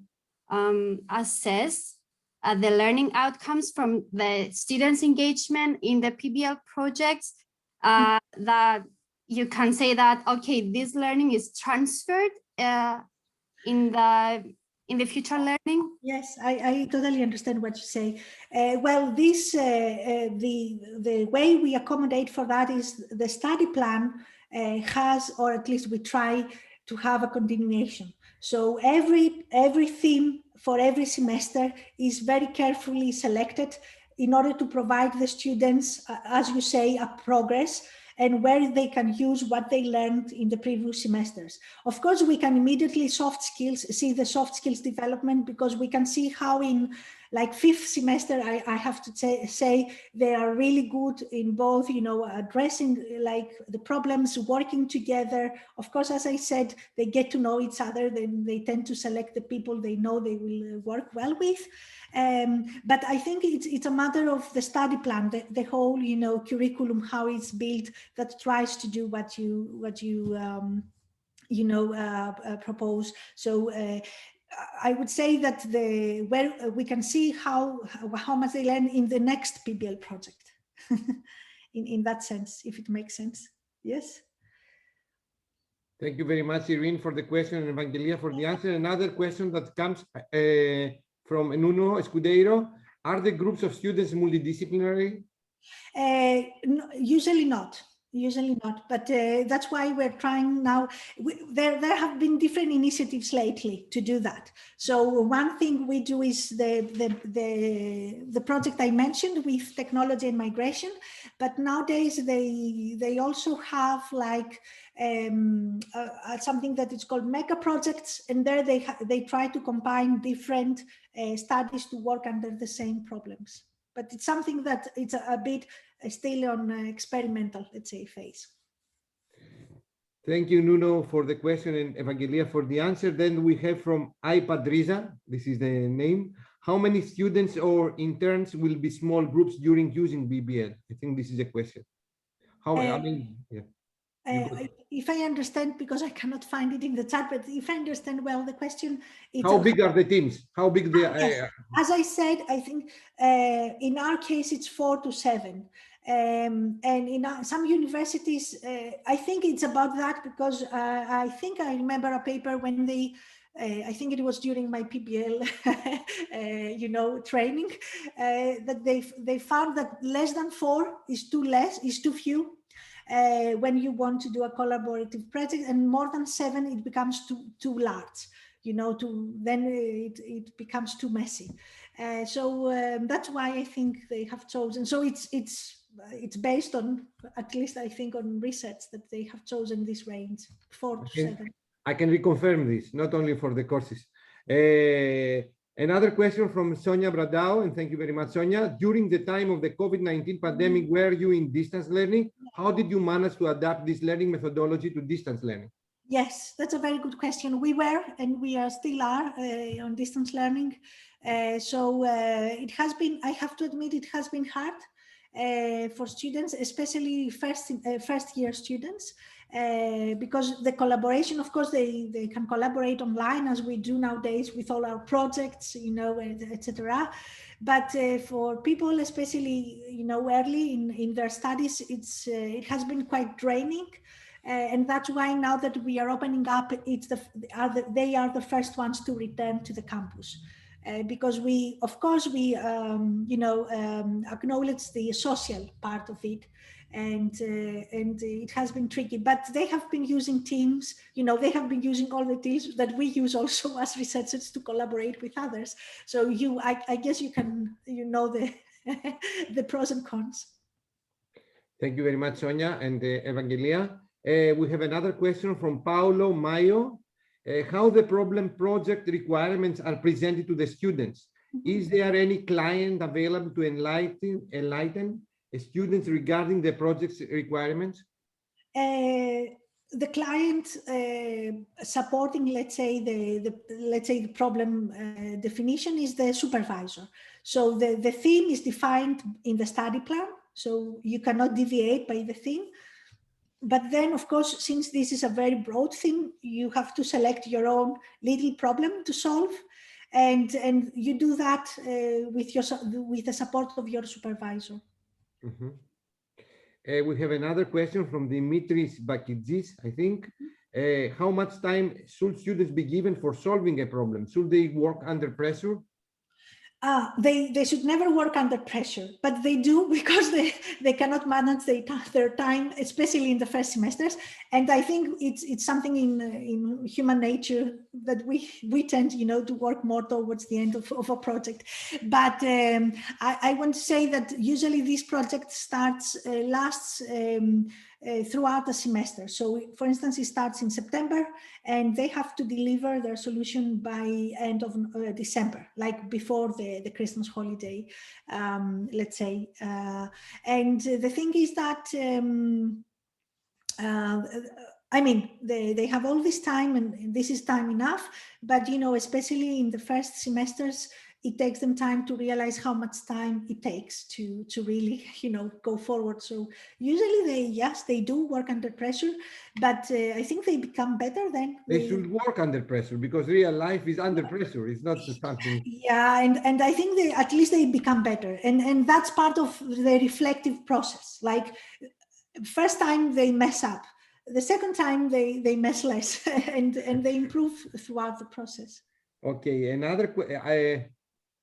assess the learning outcomes from the students' engagement in the PBL projects that you can say that, okay, this learning is transferred in the future learning? Yes, I totally understand what you say. Well, this the way we accommodate for that is the study plan has, or at least we try to have a continuation. So every theme for every semester is very carefully selected in order to provide the students, as you say, a progress and where they can use what they learned in the previous semesters. Of course, we can immediately see the soft skills development, because we can see how in like fifth semester, I have to say they are really good in both, you know, addressing like the problems, working together. Of course, as I said, they get to know each other, then they tend to select the people they know they will work well with. But I think it's a matter of the study plan, the whole, you know, curriculum, how it's built, that tries to do what you propose. So I would say that where we can see how much they learn in the next PBL project, in that sense, if it makes sense. Yes. Thank you very much, Irene, for the question, and Evangelia for the answer. Another question that comes from Nuno Escudeiro: are the groups of students multidisciplinary? No, usually not. Usually not, but that's why we're trying now. There have been different initiatives lately to do that. So one thing we do is the project I mentioned with technology and migration, but nowadays they also have like something that is called mega projects, and there they try to combine different studies to work under the same problems. But it's something that it's a bit still on experimental, let's say, phase. Thank you, Nuno, for the question, and Evangelia for the answer. Then we have from iPadriza, this is the name: how many students or interns will be small groups during using BBL? I think this is a question. How, I mean, yeah. If I understand, because I cannot find it in the chat, but if I understand well the question, it's how big are the teams? How big they are? Yes. As I said, I think in our case it's 4 to 7, and in some universities I think it's about that, because I think I remember a paper when they I think it was during my PBL training, that they found that less than 4 is too few. When you want to do a collaborative project, and more than 7, it becomes too large, then it becomes too messy. So that's why I think they have chosen. So it's based on, at least I think, on research, that they have chosen this range, 4 to 7. I can reconfirm this, not only for the courses. Another question from Sonia Bradao, and thank you very much, Sonia. During the time of the COVID-19 pandemic, were you in distance learning? How did you manage to adapt this learning methodology to distance learning? Yes, that's a very good question. We were, and we still are on distance learning. So it has been, I have to admit, it has been hard for students, especially first year students, because the collaboration, of course, they can collaborate online as we do nowadays with all our projects, etc. But for people, especially early in their studies, it has been quite draining. And that's why now that we are opening up, they are the first ones to return to the campus. Because we, of course, acknowledge the social part of it, and it has been tricky. But they have been using Teams. They have been using all the tools that we use also as researchers to collaborate with others. So I guess you can, the the pros and cons. Thank you very much, Sonia and Evangelia. We have another question from Paulo Mayo. How the problem project requirements are presented to the students. Is there any client available to enlighten students regarding the project's requirements? The client supporting, let's say the problem definition is the supervisor. So the theme is defined in the study plan, so you cannot deviate by the theme. But then, of course, since this is a very broad thing, you have to select your own little problem to solve, and you do that with the support of your supervisor. we have another question from Dimitris Bakidis, I think. How much time should students be given for solving a problem? Should they work under pressure? They should never work under pressure, but they do because they cannot manage their time, especially in the first semesters. And I think it's something in human nature that we tend, to work more towards the end of a project. But I want to say that usually this project lasts throughout the semester. So, for instance, it starts in September, and they have to deliver their solution by end of December, like before the Christmas holiday, let's say. And the thing is that, I mean, they have all this time, and this is time enough, but, especially in the first semesters, it takes them time to realize how much time it takes to really, go forward. So usually they do work under pressure, but I think they become better then. They should work under pressure because real life is under pressure. It's not something. Yeah, and I think at least they become better. And that's part of the reflective process. Like first time they mess up, the second time they mess less and they improve throughout the process. Okay,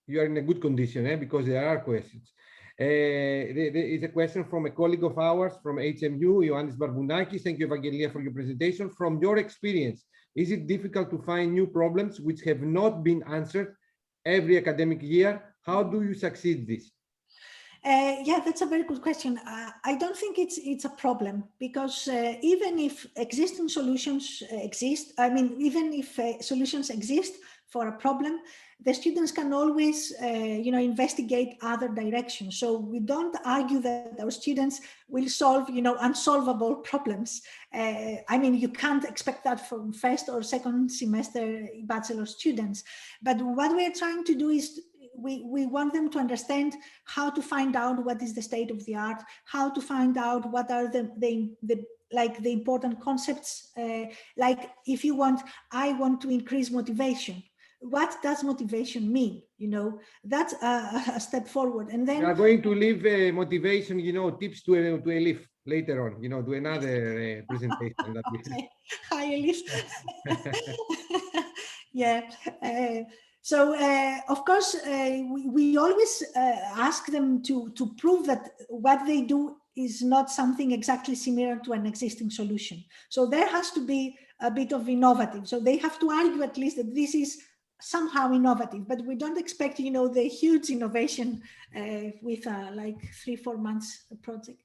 you are in a good condition, because there are questions. There is a question from a colleague of ours from HMU, Ioannis Barbounakis. Thank you, Evangelia, for your presentation. From your experience, is it difficult to find new problems which have not been answered every academic year? How do you succeed this? Yeah, that's a very good question. I don't think it's a problem because even if existing solutions exist, I mean, even if solutions exist for a problem, the students can always, investigate other directions. So we don't argue that our students will solve, unsolvable problems. I mean, you can't expect that from first or second semester bachelor students. But what we're trying to do is we want them to understand how to find out what is the state of the art, how to find out what are the important concepts. Like if you want, I want to increase motivation. What does motivation mean? That's a step forward. And then we are going to leave motivation, tips to Elif later on, to another presentation that we have. Hi, Elif. Yeah. So, of course, we always ask them to prove that what they do is not something exactly similar to an existing solution. So there has to be a bit of innovative. So they have to argue at least that this is somehow innovative, but we don't expect, the huge innovation with like 3-4 months project.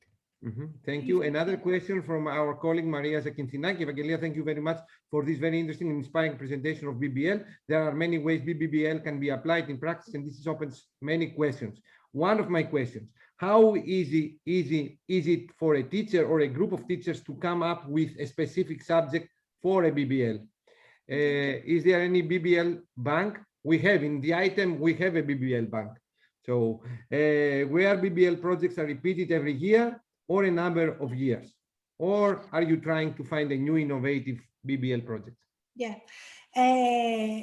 Thank you. Another question from our colleague Maria Zakinthinaki. Evangelia, thank you very much for this very interesting and inspiring presentation of BBL. There are many ways BBL can be applied in practice, and this opens many questions. One of my questions: how easy is it for a teacher or a group of teachers to come up with a specific subject for a BBL? Is there any BBL bank? We have in the item, we have a BBL bank. So where BBL projects are repeated every year or a number of years, or are you trying to find a new innovative BBL project? Yeah.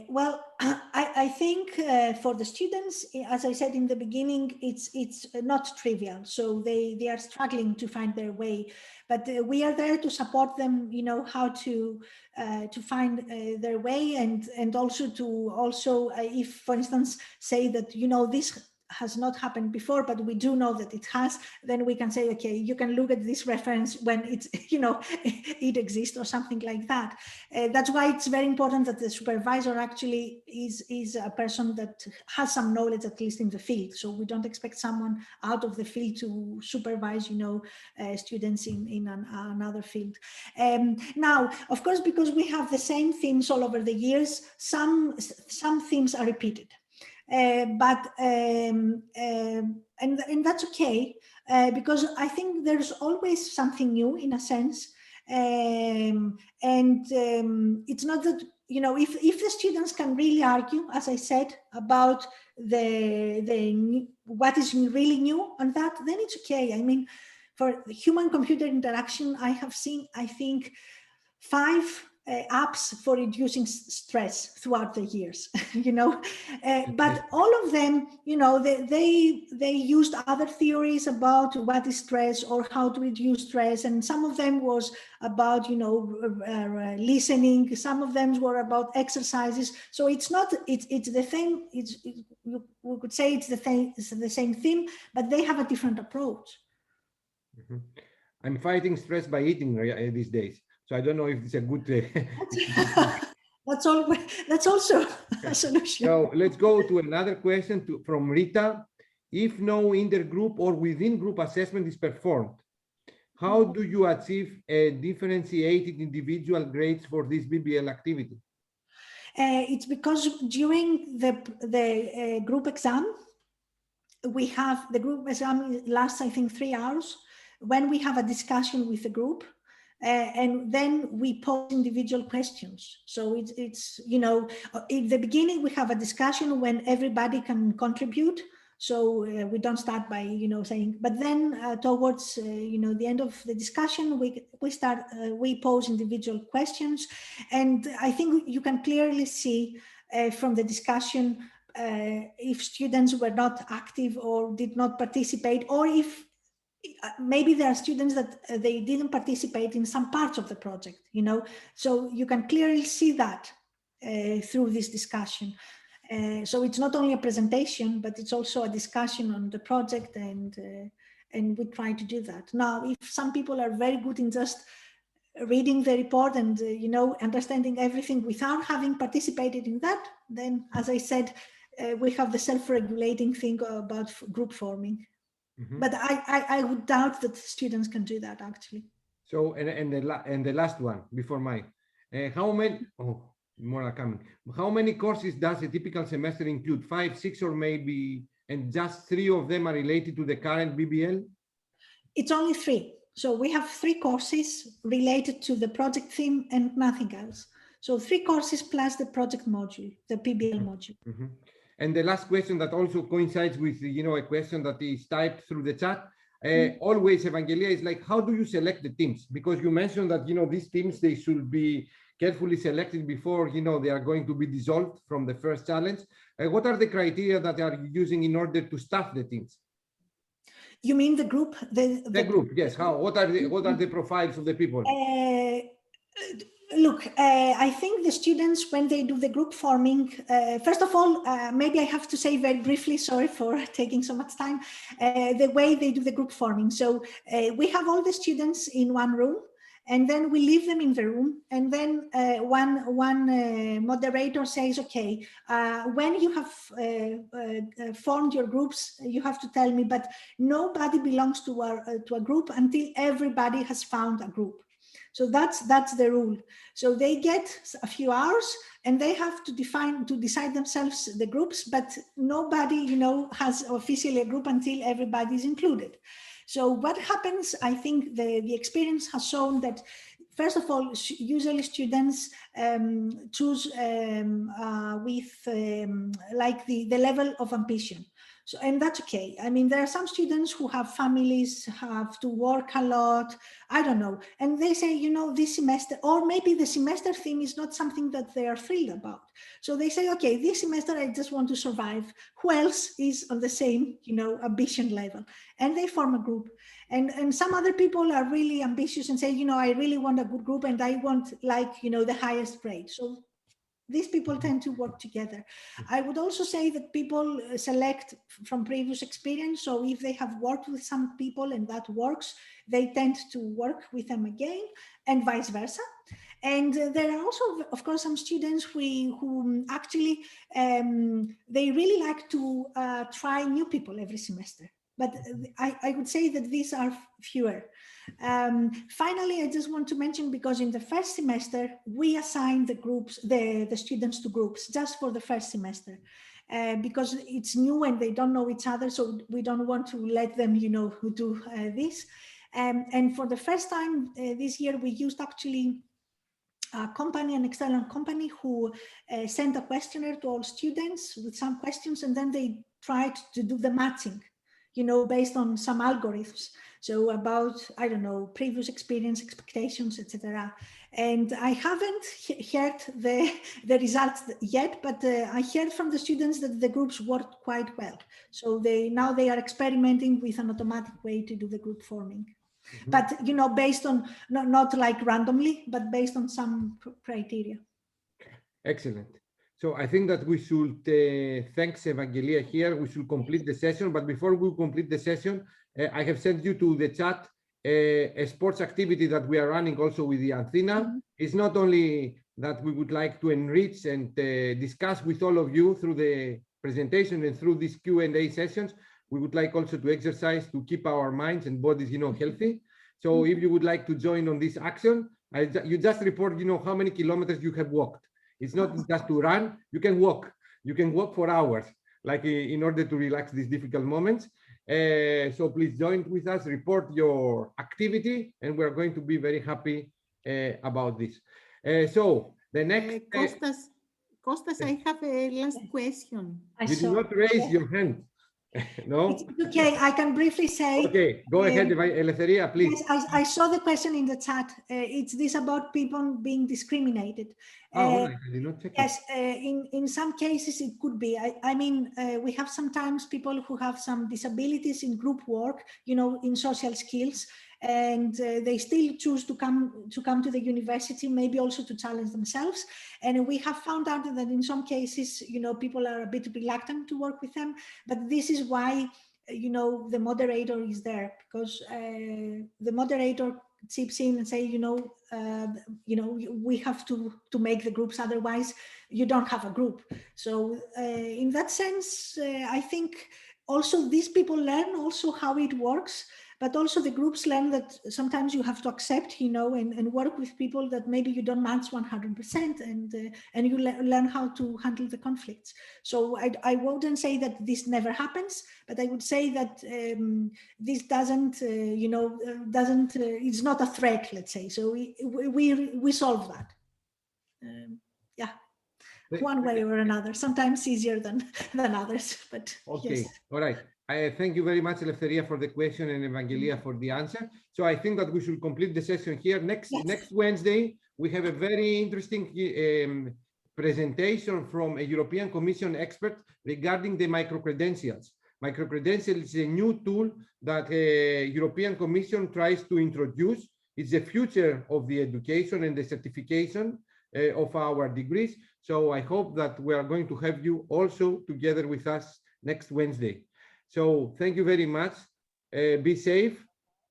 Well, I think for the students, as I said in the beginning, it's not trivial. So they are struggling to find their way, but we are there to support them. How to find their way, and also if, for instance, say that this has not happened before, but we do know that it has, then we can say, okay, you can look at this reference when it's, it exists or something like that. That's why it's very important that the supervisor actually is a person that has some knowledge, at least in the field. So we don't expect someone out of the field to supervise, students in another field. Now, of course, because we have the same themes all over the years, some themes are repeated. And that's okay, because I think there's always something new in a sense, and it's not that if the students can really argue, as I said, about what is really new on that, then it's okay. I mean, for human-computer interaction, I have seen, I think, 5 apps for reducing stress throughout the years, but all of them, they used other theories about what is stress or how to reduce stress. And some of them was about, listening. Some of them were about exercises. So it's not, it's the same, we could say it's the same theme, but they have a different approach. Mhm. I'm fighting stress by eating these days. So I don't know if it's a good. That's also a solution. So let's go to another question from Rita. If no intergroup or within group assessment is performed, how do you achieve a differentiated individual grades for this BBL activity? It's because during the group exam, we have the group exam lasts, I think, 3 hours, when we have a discussion with the group, and then we pose individual questions. So it's in the beginning we have a discussion when everybody can contribute. So we don't start by saying, but then towards the end of the discussion, we pose individual questions, and I think you can clearly see from the discussion if students were not active or did not participate, or if maybe there are students that they didn't participate in some parts of the project, so you can clearly see that through this discussion. So it's not only a presentation, but it's also a discussion on the project, and we try to do that. Now, if some people are very good in just reading the report and understanding everything without having participated in that, then, as I said, we have the self-regulating thing about group forming. Mm-hmm. But I would doubt that students can do that, actually. So, and the last one before mine, how many? Oh, more are coming. How many courses does a typical semester include? 5, 6, or maybe, and just 3 of them are related to the current BBL? It's only 3. So we have 3 courses related to the project theme and nothing else. So 3 courses plus the project module, the PBL module. Mm-hmm. And the last question that also coincides with, a question that is typed through the chat. Always, Evangelia, is like, how do you select the teams? Because you mentioned that, these teams, they should be carefully selected before, they are going to be dissolved from the first challenge. What are the criteria that are you using in order to staff the teams? You mean the group? The group, yes. What are the profiles of the people? Look, I think the students, when they do the group forming, first of all, maybe I have to say very briefly, sorry for taking so much time, the way they do the group forming. So we have all the students in one room, and then we leave them in the room, and then one moderator says, okay, when you have formed your groups, you have to tell me, but nobody belongs to a group until everybody has found a group. So that's the rule. So they get a few hours, and they have to decide themselves the groups, but nobody, has officially a group until everybody is included. So what happens, I think the experience has shown that, first of all, usually students choose with like the level of ambition. So, and that's okay. I mean, there are some students who have families, have to work a lot, I don't know. And they say, this semester, or maybe the semester theme is not something that they are thrilled about. So they say, okay, this semester, I just want to survive. Who else is on the same, ambition level? And they form a group. And some other people are really ambitious and say, I really want a good group, and I want the highest grade. So these people tend to work together. I would also say that people select from previous experience. So if they have worked with some people and that works, they tend to work with them again, and vice versa. And there are also, of course, some students who actually, they really like to try new people every semester. But I would say that these are fewer. Finally, I just want to mention, because in the first semester, we assign the students to groups just for the first semester, because it's new and they don't know each other. So we don't want to let them, do this. And for the first time this year, we used actually a company, an external company, who sent a questionnaire to all students with some questions, and then they tried to do the matching, based on some algorithms. So about, I don't know, previous experience, expectations, etc. And I haven't heard the results yet, but I heard from the students that the groups worked quite well. So now they are experimenting with an automatic way to do the group forming. Mhm. But, based on, not like randomly, but based on some criteria. Excellent. So I think that we should thanks Evangelia here. We should complete the session. But before we complete the session, I have sent you to the chat a sports activity that we are running also with the Athena. Mhm. It's not only that we would like to enrich and discuss with all of you through the presentation and through these Q&A sessions. We would like also to exercise to keep our minds and bodies, healthy. So if you would like to join on this action, you just report, how many kilometers you have walked. It's not just to run, you can walk. You can walk for hours, like in order to relax these difficult moments. So please join with us, report your activity, and we're going to be very happy about this. So the next... Costas, I have a last question. You did not raise your hand. No? It's okay, I can briefly say. Okay, go ahead, Eleftheria, please. Yes, I saw the question in the chat. It's this about people being discriminated. All right, I did not check it. Yes, in some cases it could be. I mean, we have sometimes people who have some disabilities in group work, in social skills, and they still choose to come to the university, maybe also to challenge themselves. And we have found out that in some cases, people are a bit reluctant to work with them. But this is why, the moderator is there, because the moderator chips in and say, we have to make the groups, otherwise you don't have a group. So in that sense, I think also these people learn also how it works, but also the groups learn that sometimes you have to accept, and work with people that maybe you don't match 100%, and you learn how to handle the conflicts. So I wouldn't say that this never happens, but I would say that this doesn't, it's not a threat, let's say. So we solve that. Yeah. One way or another, sometimes easier than others, but okay. Yes. All right. I thank you very much, Eleftheria, for the question, and Evangelia for the answer. So I think that we should complete the session here. Next Wednesday, we have a very interesting presentation from a European Commission expert regarding the micro-credentials. Micro-credentials is a new tool that the European Commission tries to introduce. It's the future of the education and the certification of our degrees. So I hope that we are going to have you also together with us next Wednesday. So thank you very much. Be safe,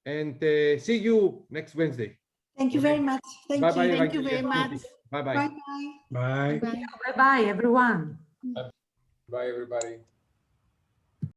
and see you next Wednesday. Thank you very much. Thank you. Thank you very much. Bye-bye. Bye-bye. Bye. Bye. Bye-bye, everyone. Bye, everybody.